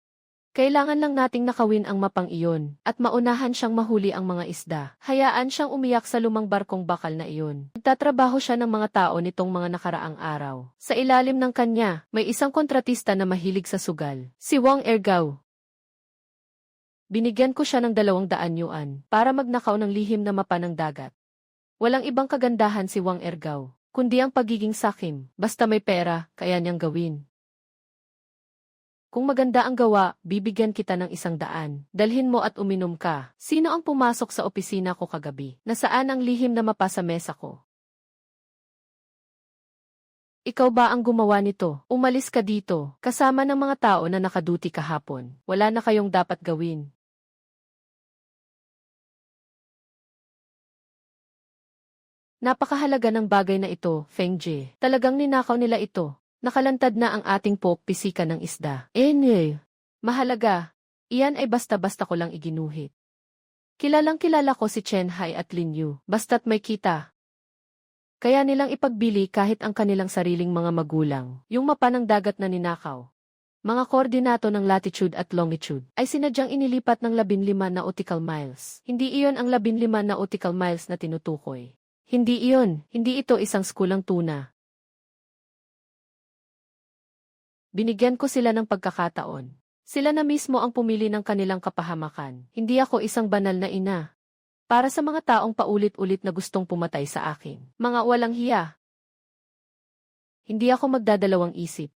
Kailangan lang nating nakawin ang mapang iyon, at maunahan siyang mahuli ang mga isda. Hayaan siyang umiyak sa lumang barkong bakal na iyon. Nagtatrabaho siya ng mga tao nitong mga nakaraang araw. Sa ilalim ng kanya, may isang kontratista na mahilig sa sugal, si Wang Ergao. Binigyan ko siya ng 200 yuan para magnakaw ng lihim na mapa ng dagat. Walang ibang kagandahan si Wang Ergao, kundi ang pagiging sakim. Basta may pera, kaya niyang gawin. Kung maganda ang gawa, bibigyan kita ng 100. Dalhin mo at uminom ka. Sino ang pumasok sa opisina ko kagabi? Nasaan ang lihim na mapa sa mesa ko? Ikaw ba ang gumawa nito? Umalis ka dito, kasama ng mga tao na nakaduty kahapon. Wala na kayong dapat gawin. Napakahalaga ng bagay na ito, Feng Jie. Talagang ninakaw nila ito. Nakalantad na ang ating pisikan ng isda. Mahalaga. Iyan ay basta-basta ko lang iginuhit. Kilalang kilala ko si Chen Hai at Lin Yu, basta't may kita. Kaya nilang ipagbili kahit ang kanilang sariling mga magulang, yung mapa ng dagat na ninakaw. Mga koordinato ng latitude at longitude ay sinadyang inilipat ng 15 nautical miles. Hindi iyon ang 15 nautical miles na tinutukoy. Hindi iyon, hindi ito isang skulang tuna. Binigyan ko sila ng pagkakataon. Sila na mismo ang pumili ng kanilang kapahamakan. Hindi ako isang banal na ina. Para sa mga taong paulit-ulit na gustong pumatay sa akin. Mga walang hiya. Hindi ako magdadalawang isip.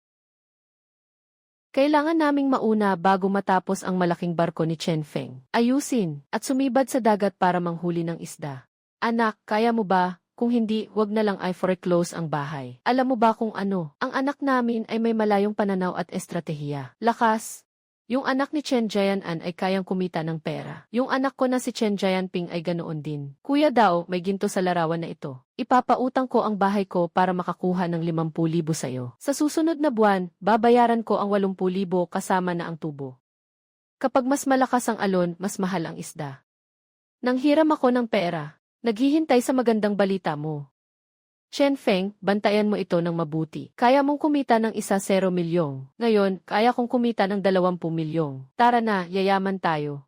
Kailangan naming mauna bago matapos ang malaking barko ni Chen Feng. Ayusin at sumibad sa dagat para manghuli ng isda. Anak, kaya mo ba? Kung hindi, wag na lang ay foreclose ang bahay. Alam mo ba kung ano? Ang anak namin ay may malayong pananaw at estratehiya. Lakas. Yung anak ni Chen Jianan ay kayang kumita ng pera. Yung anak ko na si Chen Jianping ay ganoon din. Kuya daw, may ginto sa larawan na ito. Ipapautang ko ang bahay ko para makakuha ng 50,000 sa'yo. Sa susunod na buwan, babayaran ko ang 80,000 kasama na ang tubo. Kapag mas malakas ang alon, mas mahal ang isda. Nanghiram ako ng pera. Naghihintay sa magandang balita mo. Chen Feng, bantayan mo ito ng mabuti. Kaya mong kumita ng 1,000,000. Ngayon, kaya kong kumita ng 20,000,000. Tara na, yayaman tayo.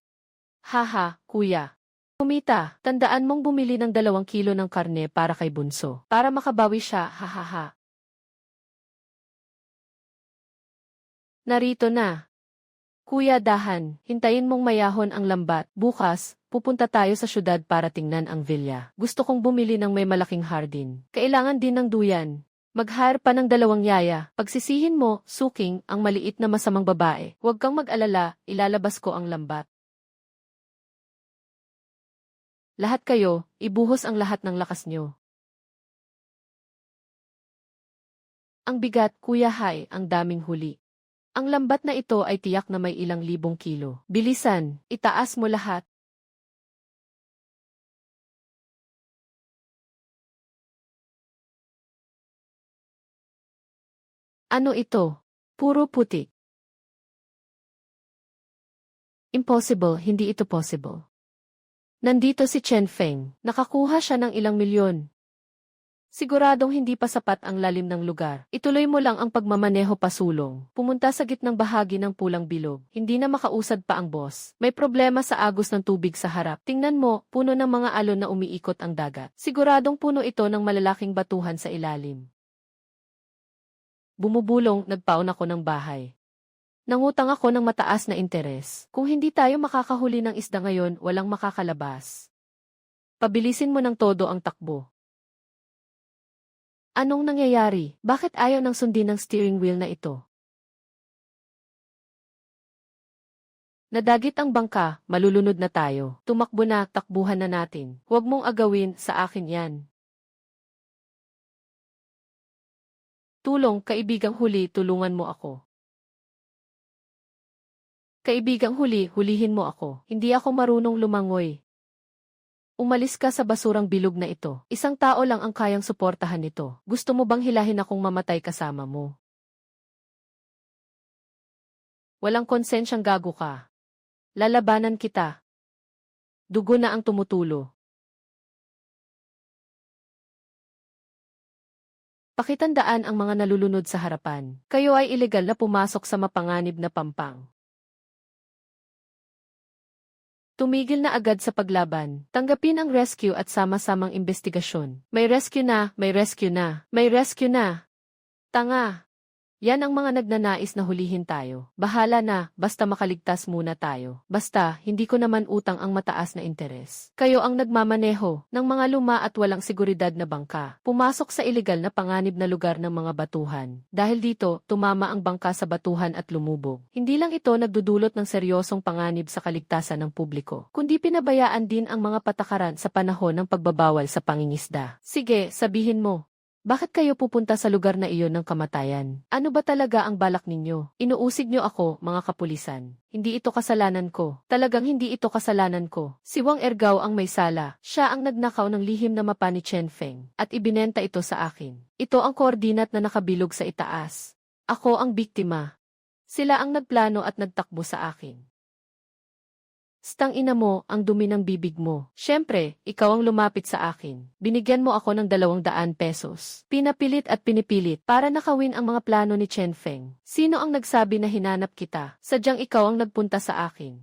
Haha, kuya. Kumita, tandaan mong bumili ng 2 kilo ng karne para kay Bunso. Para makabawi siya, hahaha. Narito na. Kuya dahan, hintayin mong mayahon ang lambat. Bukas, pupunta tayo sa syudad para tingnan ang villa. Gusto kong bumili ng may malaking hardin. Kailangan din ng duyan. Mag-hire pa ng 2 yaya. Pagsisihin mo, Suking, ang maliit na masamang babae. Huwag kang mag-alala, ilalabas ko ang lambat. Lahat kayo, ibuhos ang lahat ng lakas nyo. Ang bigat, Kuya Hai, ang daming huli. Ang lambat na ito ay tiyak na may ilang libong kilo. Bilisan, itaas mo lahat. Ano ito? Puro putik. Impossible, hindi ito possible. Nandito si Chen Feng. Nakakuha siya ng ilang milyon. Siguradong hindi pa sapat ang lalim ng lugar. Ituloy mo lang ang pagmamaneho pasulong. Pumunta sa gitnang bahagi ng pulang bilog. Hindi na makausad pa ang boss. May problema sa agos ng tubig sa harap. Tingnan mo, puno ng mga alon na umiikot ang dagat. Siguradong puno ito ng malalaking batuhan sa ilalim. Bumubulong, nagpaon ako ng bahay. Nangutang ako ng mataas na interes. Kung hindi tayo makakahuli ng isda ngayon, walang makakalabas. Pabilisin mo ng todo ang takbo. Anong nangyayari? Bakit ayaw nang sundin ng steering wheel na ito? Nadagit ang bangka, malulunod na tayo. Tumakbo na, takbuhan na natin. Huwag mong agawin, sa akin yan. Tulong, kaibigang huli, tulungan mo ako. Kaibigang huli, hulihin mo ako. Hindi ako marunong lumangoy. Umalis ka sa basurang bilog na ito. Isang tao lang ang kayang suportahan nito. Gusto mo bang hilahin akong mamatay kasama mo? Walang konsensyang gago ka. Lalabanan kita. Dugo na ang tumutulo. Pakitandaan ang mga nalulunod sa harapan. Kayo ay ilegal na pumasok sa mapanganib na pampang. Tumigil na agad sa paglaban. Tanggapin ang rescue at sama-samang investigasyon. May rescue na, may rescue na, may rescue na. Tanga. Yan ang mga nagnanais na hulihin tayo. Bahala na, basta makaligtas muna tayo. Basta, hindi ko naman utang ang mataas na interes. Kayo ang nagmamaneho ng mga luma at walang seguridad na bangka. Pumasok sa ilegal na panganib na lugar ng mga batuhan. Dahil dito, tumama ang bangka sa batuhan at lumubog. Hindi lang ito nagdudulot ng seryosong panganib sa kaligtasan ng publiko, kundi pinabayaan din ang mga patakaran sa panahon ng pagbabawal sa pangingisda. Sige, sabihin mo. Bakit kayo pupunta sa lugar na iyon ng kamatayan? Ano ba talaga ang balak ninyo? Inuusig nyo ako, mga kapulisan. Hindi ito kasalanan ko. Talagang hindi ito kasalanan ko. Si Wang Ergao ang may sala. Siya ang nagnakaw ng lihim na mapa ni Chen Feng. At ibinenta ito sa akin. Ito ang koordinat na nakabilog sa itaas. Ako ang biktima. Sila ang nagplano at nagtakbo sa akin. Stang ina mo, ang dumi ng bibig mo. Siyempre, ikaw ang lumapit sa akin. Binigyan mo ako ng 200 pesos. Pinapilit at pinipilit para nakawin ang mga plano ni Chen Feng. Sino ang nagsabi na hinanap kita? Sadyang ikaw ang nagpunta sa akin.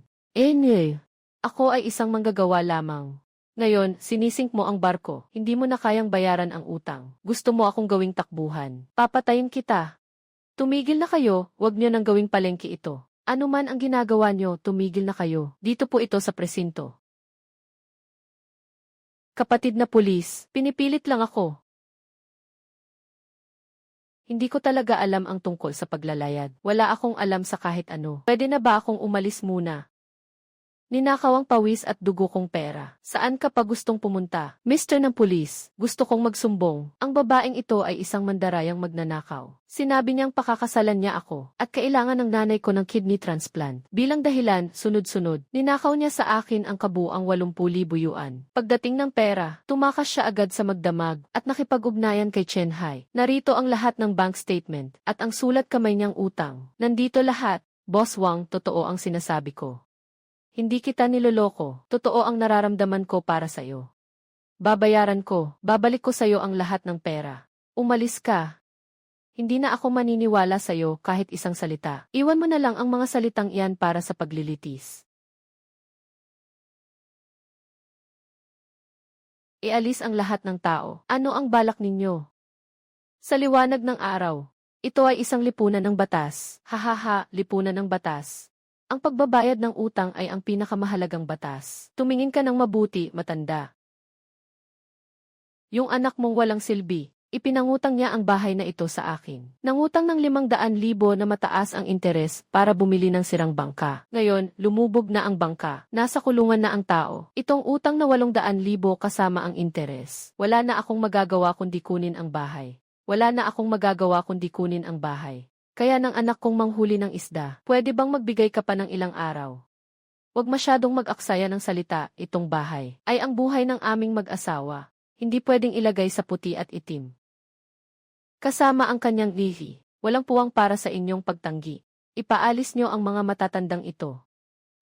Ako ay isang manggagawa lamang. Ngayon, sinisink mo ang barko. Hindi mo na kayang bayaran ang utang. Gusto mo akong gawing takbuhan. Papatayin kita. Tumigil na kayo, wag niyo nang gawing palengke ito. Ano man ang ginagawa nyo, tumigil na kayo. Dito po ito sa presinto. Kapatid na pulis, pinipilit lang ako. Hindi ko talaga alam ang tungkol sa paglalayad. Wala akong alam sa kahit ano. Pwede na ba akong umalis muna? Ninakaw ang pawis at dugo kong pera. Saan ka pa gustong pumunta? Mister ng pulis, gusto kong magsumbong. Ang babaeng ito ay isang mandarayang magnanakaw. Sinabi niyang pakakasalan niya ako at kailangan ng nanay ko ng kidney transplant. Bilang dahilan, sunod-sunod, ninakaw niya sa akin ang kabuang 80,000 yuan. Pagdating ng pera, tumakas siya agad sa magdamag at nakipag-ugnayan kay Chen Hai. Narito ang lahat ng bank statement at ang sulat kamay niyang utang. Nandito lahat. Boss Wang, totoo ang sinasabi ko. Hindi kita niloloko, totoo ang nararamdaman ko para sa'yo. Babayaran ko, babalik ko sa'yo ang lahat ng pera. Umalis ka. Hindi na ako maniniwala sa'yo kahit isang salita. Iwan mo na lang ang mga salitang iyan para sa paglilitis. Ialis ang lahat ng tao. Ano ang balak ninyo? Sa liwanag ng araw, ito ay isang lipunan ng batas. Hahaha, lipunan ng batas. Ang pagbabayad ng utang ay ang pinakamahalagang batas. Tumingin ka ng mabuti, matanda. Yung anak mong walang silbi, ipinangutang niya ang bahay na ito sa akin. Nangutang ng 500,000 na mataas ang interes para bumili ng sirang bangka. Ngayon, lumubog na ang bangka. Nasa kulungan na ang tao. Itong utang na 800,000 kasama ang interes. Wala na akong magagawa kundi kunin ang bahay. Wala na akong magagawa kundi kunin ang bahay. Kaya ng anak kong manghuli ng isda, pwede bang magbigay ka pa ng ilang araw? Huwag masyadong mag-aksaya ng salita, itong bahay ay ang buhay ng aming mag-asawa. Hindi pwedeng ilagay sa puti at itim. Kasama ang kanyang lihi, walang puwang para sa inyong pagtanggi. Ipaalis nyo ang mga matatandang ito.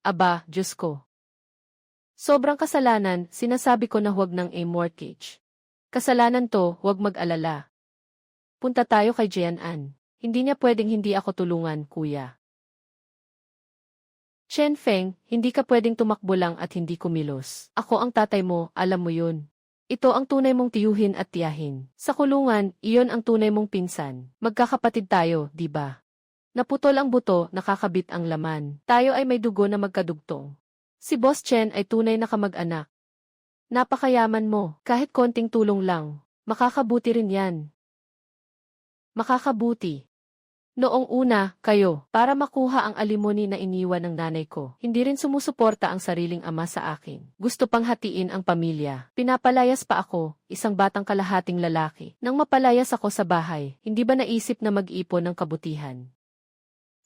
Aba, Diyos ko. Sobrang kasalanan, sinasabi ko na huwag ng a-mortgage. Kasalanan to, huwag mag-alala. Punta tayo kay Jian-an. Hindi niya pwedeng hindi ako tulungan, kuya. Chen Feng, hindi ka pwedeng tumakbo lang at hindi kumilos. Ako ang tatay mo, alam mo yun. Ito ang tunay mong tiyuhin at tiyahin. Sa kulungan, iyon ang tunay mong pinsan. Magkakapatid tayo, di ba? Naputol ang buto, nakakabit ang laman. Tayo ay may dugo na magkadugtong. Si Boss Chen ay tunay na kamag-anak. Napakayaman mo, kahit konting tulong lang. Makakabuti rin yan. Makakabuti. Noong una, kayo, para makuha ang alimony na iniwan ng nanay ko, hindi rin sumusuporta ang sariling ama sa akin. Gusto pang hatiin ang pamilya. Pinapalayas pa ako, isang batang kalahating lalaki. Nang mapalayas ako sa bahay, hindi ba naisip na mag-ipon ng kabutihan?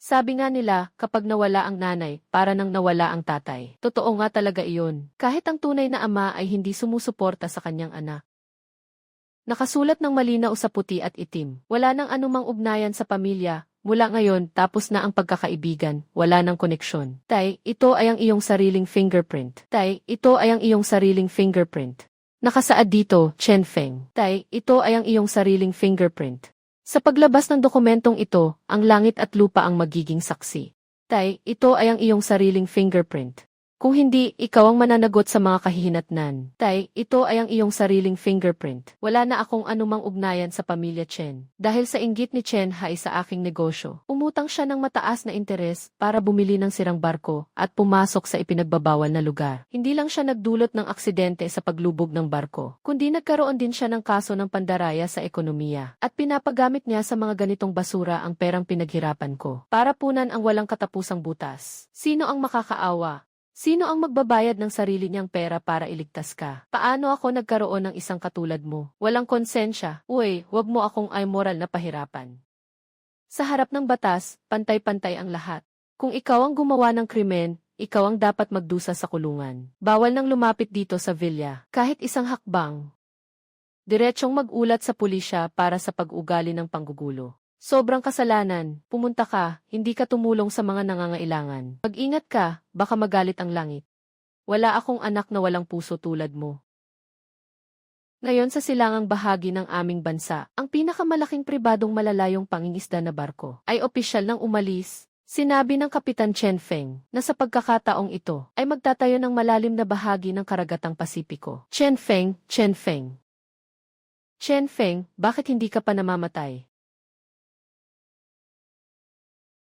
Sabi nga nila, kapag nawala ang nanay, para nang nawala ang tatay. Totoo nga talaga iyon. Kahit ang tunay na ama ay hindi sumusuporta sa kanyang anak. Nakasulat ng malinaw sa puti at itim. Wala nang anumang ugnayan sa pamilya. Mula ngayon, tapos na ang pagkakaibigan. Wala nang koneksyon. Tay, ito ay ang iyong sariling fingerprint. Tay, ito ay ang iyong sariling fingerprint. Nakasaad dito, Chen Feng. Tay, ito ay ang iyong sariling fingerprint. Sa paglabas ng dokumentong ito, ang langit at lupa ang magiging saksi. Tay, ito ay ang iyong sariling fingerprint. Kung hindi, ikaw ang mananagot sa mga kahihinatnan. Tay, ito ay ang iyong sariling fingerprint. Wala na akong anumang ugnayan sa pamilya Chen. Dahil sa inggit ni Chen Hai sa aking negosyo, umutang siya ng mataas na interes para bumili ng sirang barko at pumasok sa ipinagbabawal na lugar. Hindi lang siya nagdulot ng aksidente sa paglubog ng barko, kundi nagkaroon din siya ng kaso ng pandaraya sa ekonomiya. At pinapagamit niya sa mga ganitong basura ang perang pinaghirapan ko. Para punan ang walang katapusang butas. Sino ang makakaawa? Sino ang magbabayad ng sarili niyang pera para iligtas ka? Paano ako nagkaroon ng isang katulad mo? Walang konsensya. Uy, wag mo akong amoral na pahirapan. Sa harap ng batas, pantay-pantay ang lahat. Kung ikaw ang gumawa ng krimen, ikaw ang dapat magdusa sa kulungan. Bawal nang lumapit dito sa villa, kahit isang hakbang. Diretsong mag-ulat sa pulisya para sa pag-ugali ng panggugulo. Sobrang kasalanan, pumunta ka, hindi ka tumulong sa mga nangangailangan. Mag-ingat ka, baka magalit ang langit. Wala akong anak na walang puso tulad mo. Ngayon sa silangang bahagi ng aming bansa, ang pinakamalaking pribadong malalayong pangingisda na barko ay opisyal nang umalis. Sinabi ng Kapitan Chen Feng na sa pagkakataong ito ay magtatayo ng malalim na bahagi ng karagatang Pasipiko. Chen Feng, Chen Feng. Chen Feng, bakit hindi ka pa namamatay?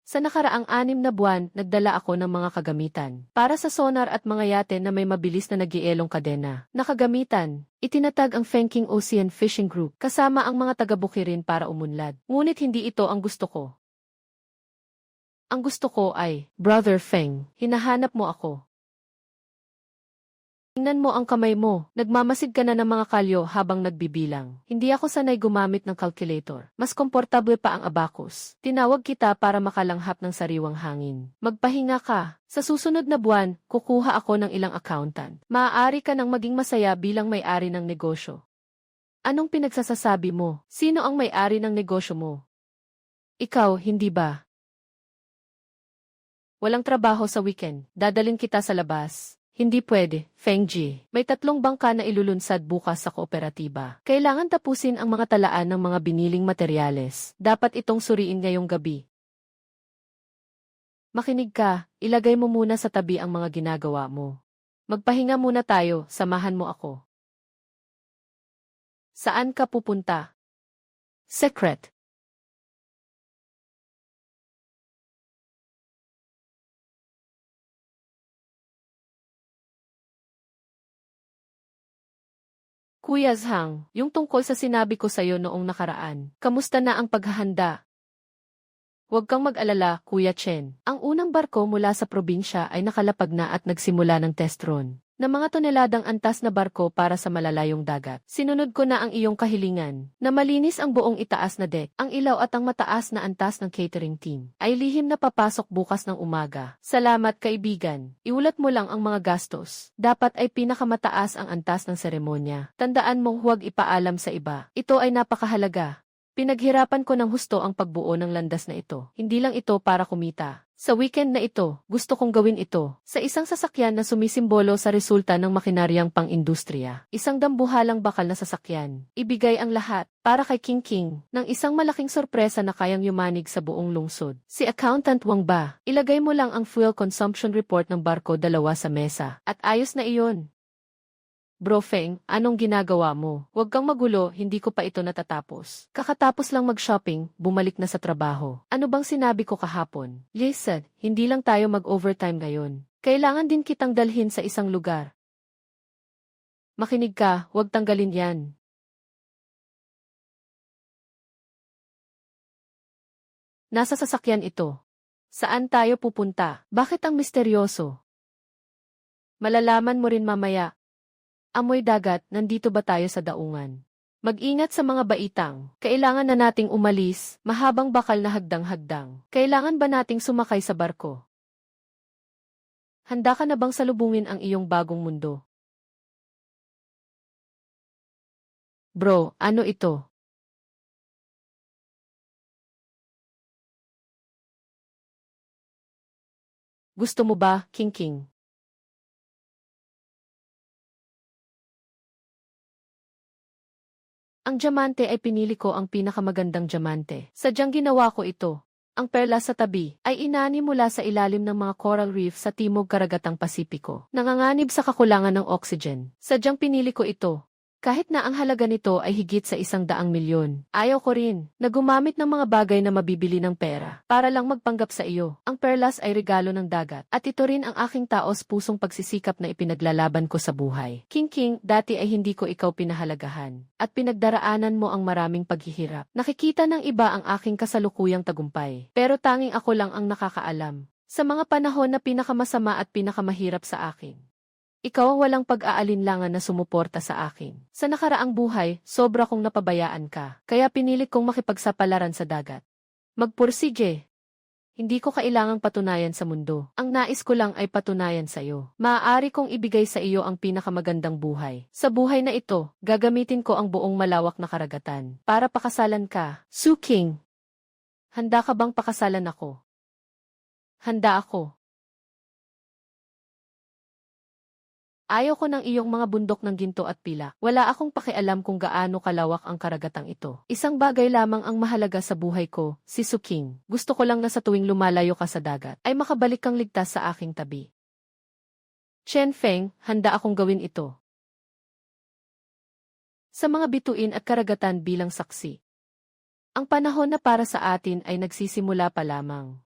Sa nakaraang 6 na buwan, nagdala ako ng mga kagamitan para sa sonar at mga yate na may mabilis na nagielong kadena. Nakagamitan, itinatag ang Fengking Ocean Fishing Group kasama ang mga taga-Bukirin para umunlad. Ngunit hindi ito ang gusto ko. Ang gusto ko ay, Brother Feng, hinahanap mo ako. Tingnan mo ang kamay mo, nagmamasid ka na ng mga kalyo habang nagbibilang. Hindi ako sanay gumamit ng calculator. Mas komportable pa ang abacus. Tinawag kita para makalanghap ng sariwang hangin. Magpahinga ka. Sa susunod na buwan, kukuha ako ng ilang accountant. Maaari ka nang maging masaya bilang may-ari ng negosyo. Anong pinagsasasabi mo? Sino ang may-ari ng negosyo mo? Ikaw, hindi ba? Walang trabaho sa weekend. Dadalin kita sa labas. Hindi pwede, Fengji. May 3 bangka na ilulunsad bukas sa kooperatiba. Kailangan tapusin ang mga talaan ng mga biniling materyales. Dapat itong suriin ngayong gabi. Makinig ka, ilagay mo muna sa tabi ang mga ginagawa mo. Magpahinga muna tayo, samahan mo ako. Saan ka pupunta? Secret. Kuya Zhang, yung tungkol sa sinabi ko sa'yo noong nakaraan, kamusta na ang paghahanda? Huwag kang mag-alala, Kuya Chen. Ang unang barko mula sa probinsya ay nakalapag na at nagsimula ng test run na mga toneladang antas na barko para sa malalayong dagat. Sinunod ko na ang iyong kahilingan na malinis ang buong itaas na deck. Ang ilaw at ang mataas na antas ng catering team ay lihim na papasok bukas ng umaga. Salamat kaibigan. Iulat mo lang ang mga gastos. Dapat ay pinakamataas ang antas ng seremonya. Tandaan mong huwag ipaalam sa iba. Ito ay napakahalaga. Pinaghirapan ko ng husto ang pagbuo ng landas na ito. Hindi lang ito para kumita. Sa weekend na ito, gusto kong gawin ito sa isang sasakyan na sumisimbolo sa resulta ng makinaryang pang-industriya. Isang dambuhalang bakal na sasakyan. Ibigay ang lahat para kay King King ng isang malaking sorpresa na kayang yumanig sa buong lungsod. Si Accountant Wang Ba, ilagay mo lang ang fuel consumption report ng barko 2 sa mesa at ayos na iyon. Bro Feng, anong ginagawa mo? Huwag kang magulo, hindi ko pa ito natatapos. Kakatapos lang mag-shopping, bumalik na sa trabaho. Ano bang sinabi ko kahapon? Listen, hindi lang tayo mag-overtime ngayon. Kailangan din kitang dalhin sa isang lugar. Makinig ka, huwag tanggalin yan. Nasa sasakyan ito. Saan tayo pupunta? Bakit ang misteryoso? Malalaman mo rin mamaya. Amoy dagat, nandito ba tayo sa daungan? Mag-ingat sa mga baitang. Kailangan na nating umalis, mahabang bakal na hagdang-hagdang. Kailangan ba nating sumakay sa barko? Handa ka na bang salubungin ang iyong bagong mundo? Bro, ano ito? Gusto mo ba, King King? Ang diamante ay pinili ko ang pinakamagandang diamante. Sadyang ginawa ko ito. Ang perlas sa tabi ay inani mula sa ilalim ng mga coral reef sa timog karagatang Pasipiko. Nanganganib sa kakulangan ng oxygen. Sadyang pinili ko ito. Kahit na ang halaga nito ay higit sa 100 milyon. Ayaw ko rin na gumamit ng mga bagay na mabibili ng pera para lang magpanggap sa iyo. Ang perlas ay regalo ng dagat at ito rin ang aking taos pusong pagsisikap na ipinaglalaban ko sa buhay. King King, dati ay hindi ko ikaw pinahalagahan at pinagdaraanan mo ang maraming paghihirap. Nakikita ng iba ang aking kasalukuyang tagumpay. Pero tanging ako lang ang nakakaalam. Sa mga panahon na pinakamasama at pinakamahirap sa akin. Ikaw ang walang pag-aalinlangan na sumuporta sa akin. Sa nakaraang buhay, sobra kong napabayaan ka. Kaya pinilit kong makipagsapalaran sa dagat. Magpursige. Hindi ko kailangang patunayan sa mundo. Ang nais ko lang ay patunayan sa iyo. Maaari kong ibigay sa iyo ang pinakamagandang buhay. Sa buhay na ito, gagamitin ko ang buong malawak na karagatan. Para pakasalan ka. Su King. Handa ka bang pakasalan ako? Handa ako. Ayaw ko ng iyong mga bundok ng ginto at pila. Wala akong pakialam kung gaano kalawak ang karagatang ito. Isang bagay lamang ang mahalaga sa buhay ko, si Su King. Gusto ko lang na sa tuwing lumalayo ka sa dagat, ay makabalik kang ligtas sa aking tabi. Chen Feng, handa akong gawin ito. Sa mga bituin at karagatan bilang saksi. Ang panahon na para sa atin ay nagsisimula pa lamang.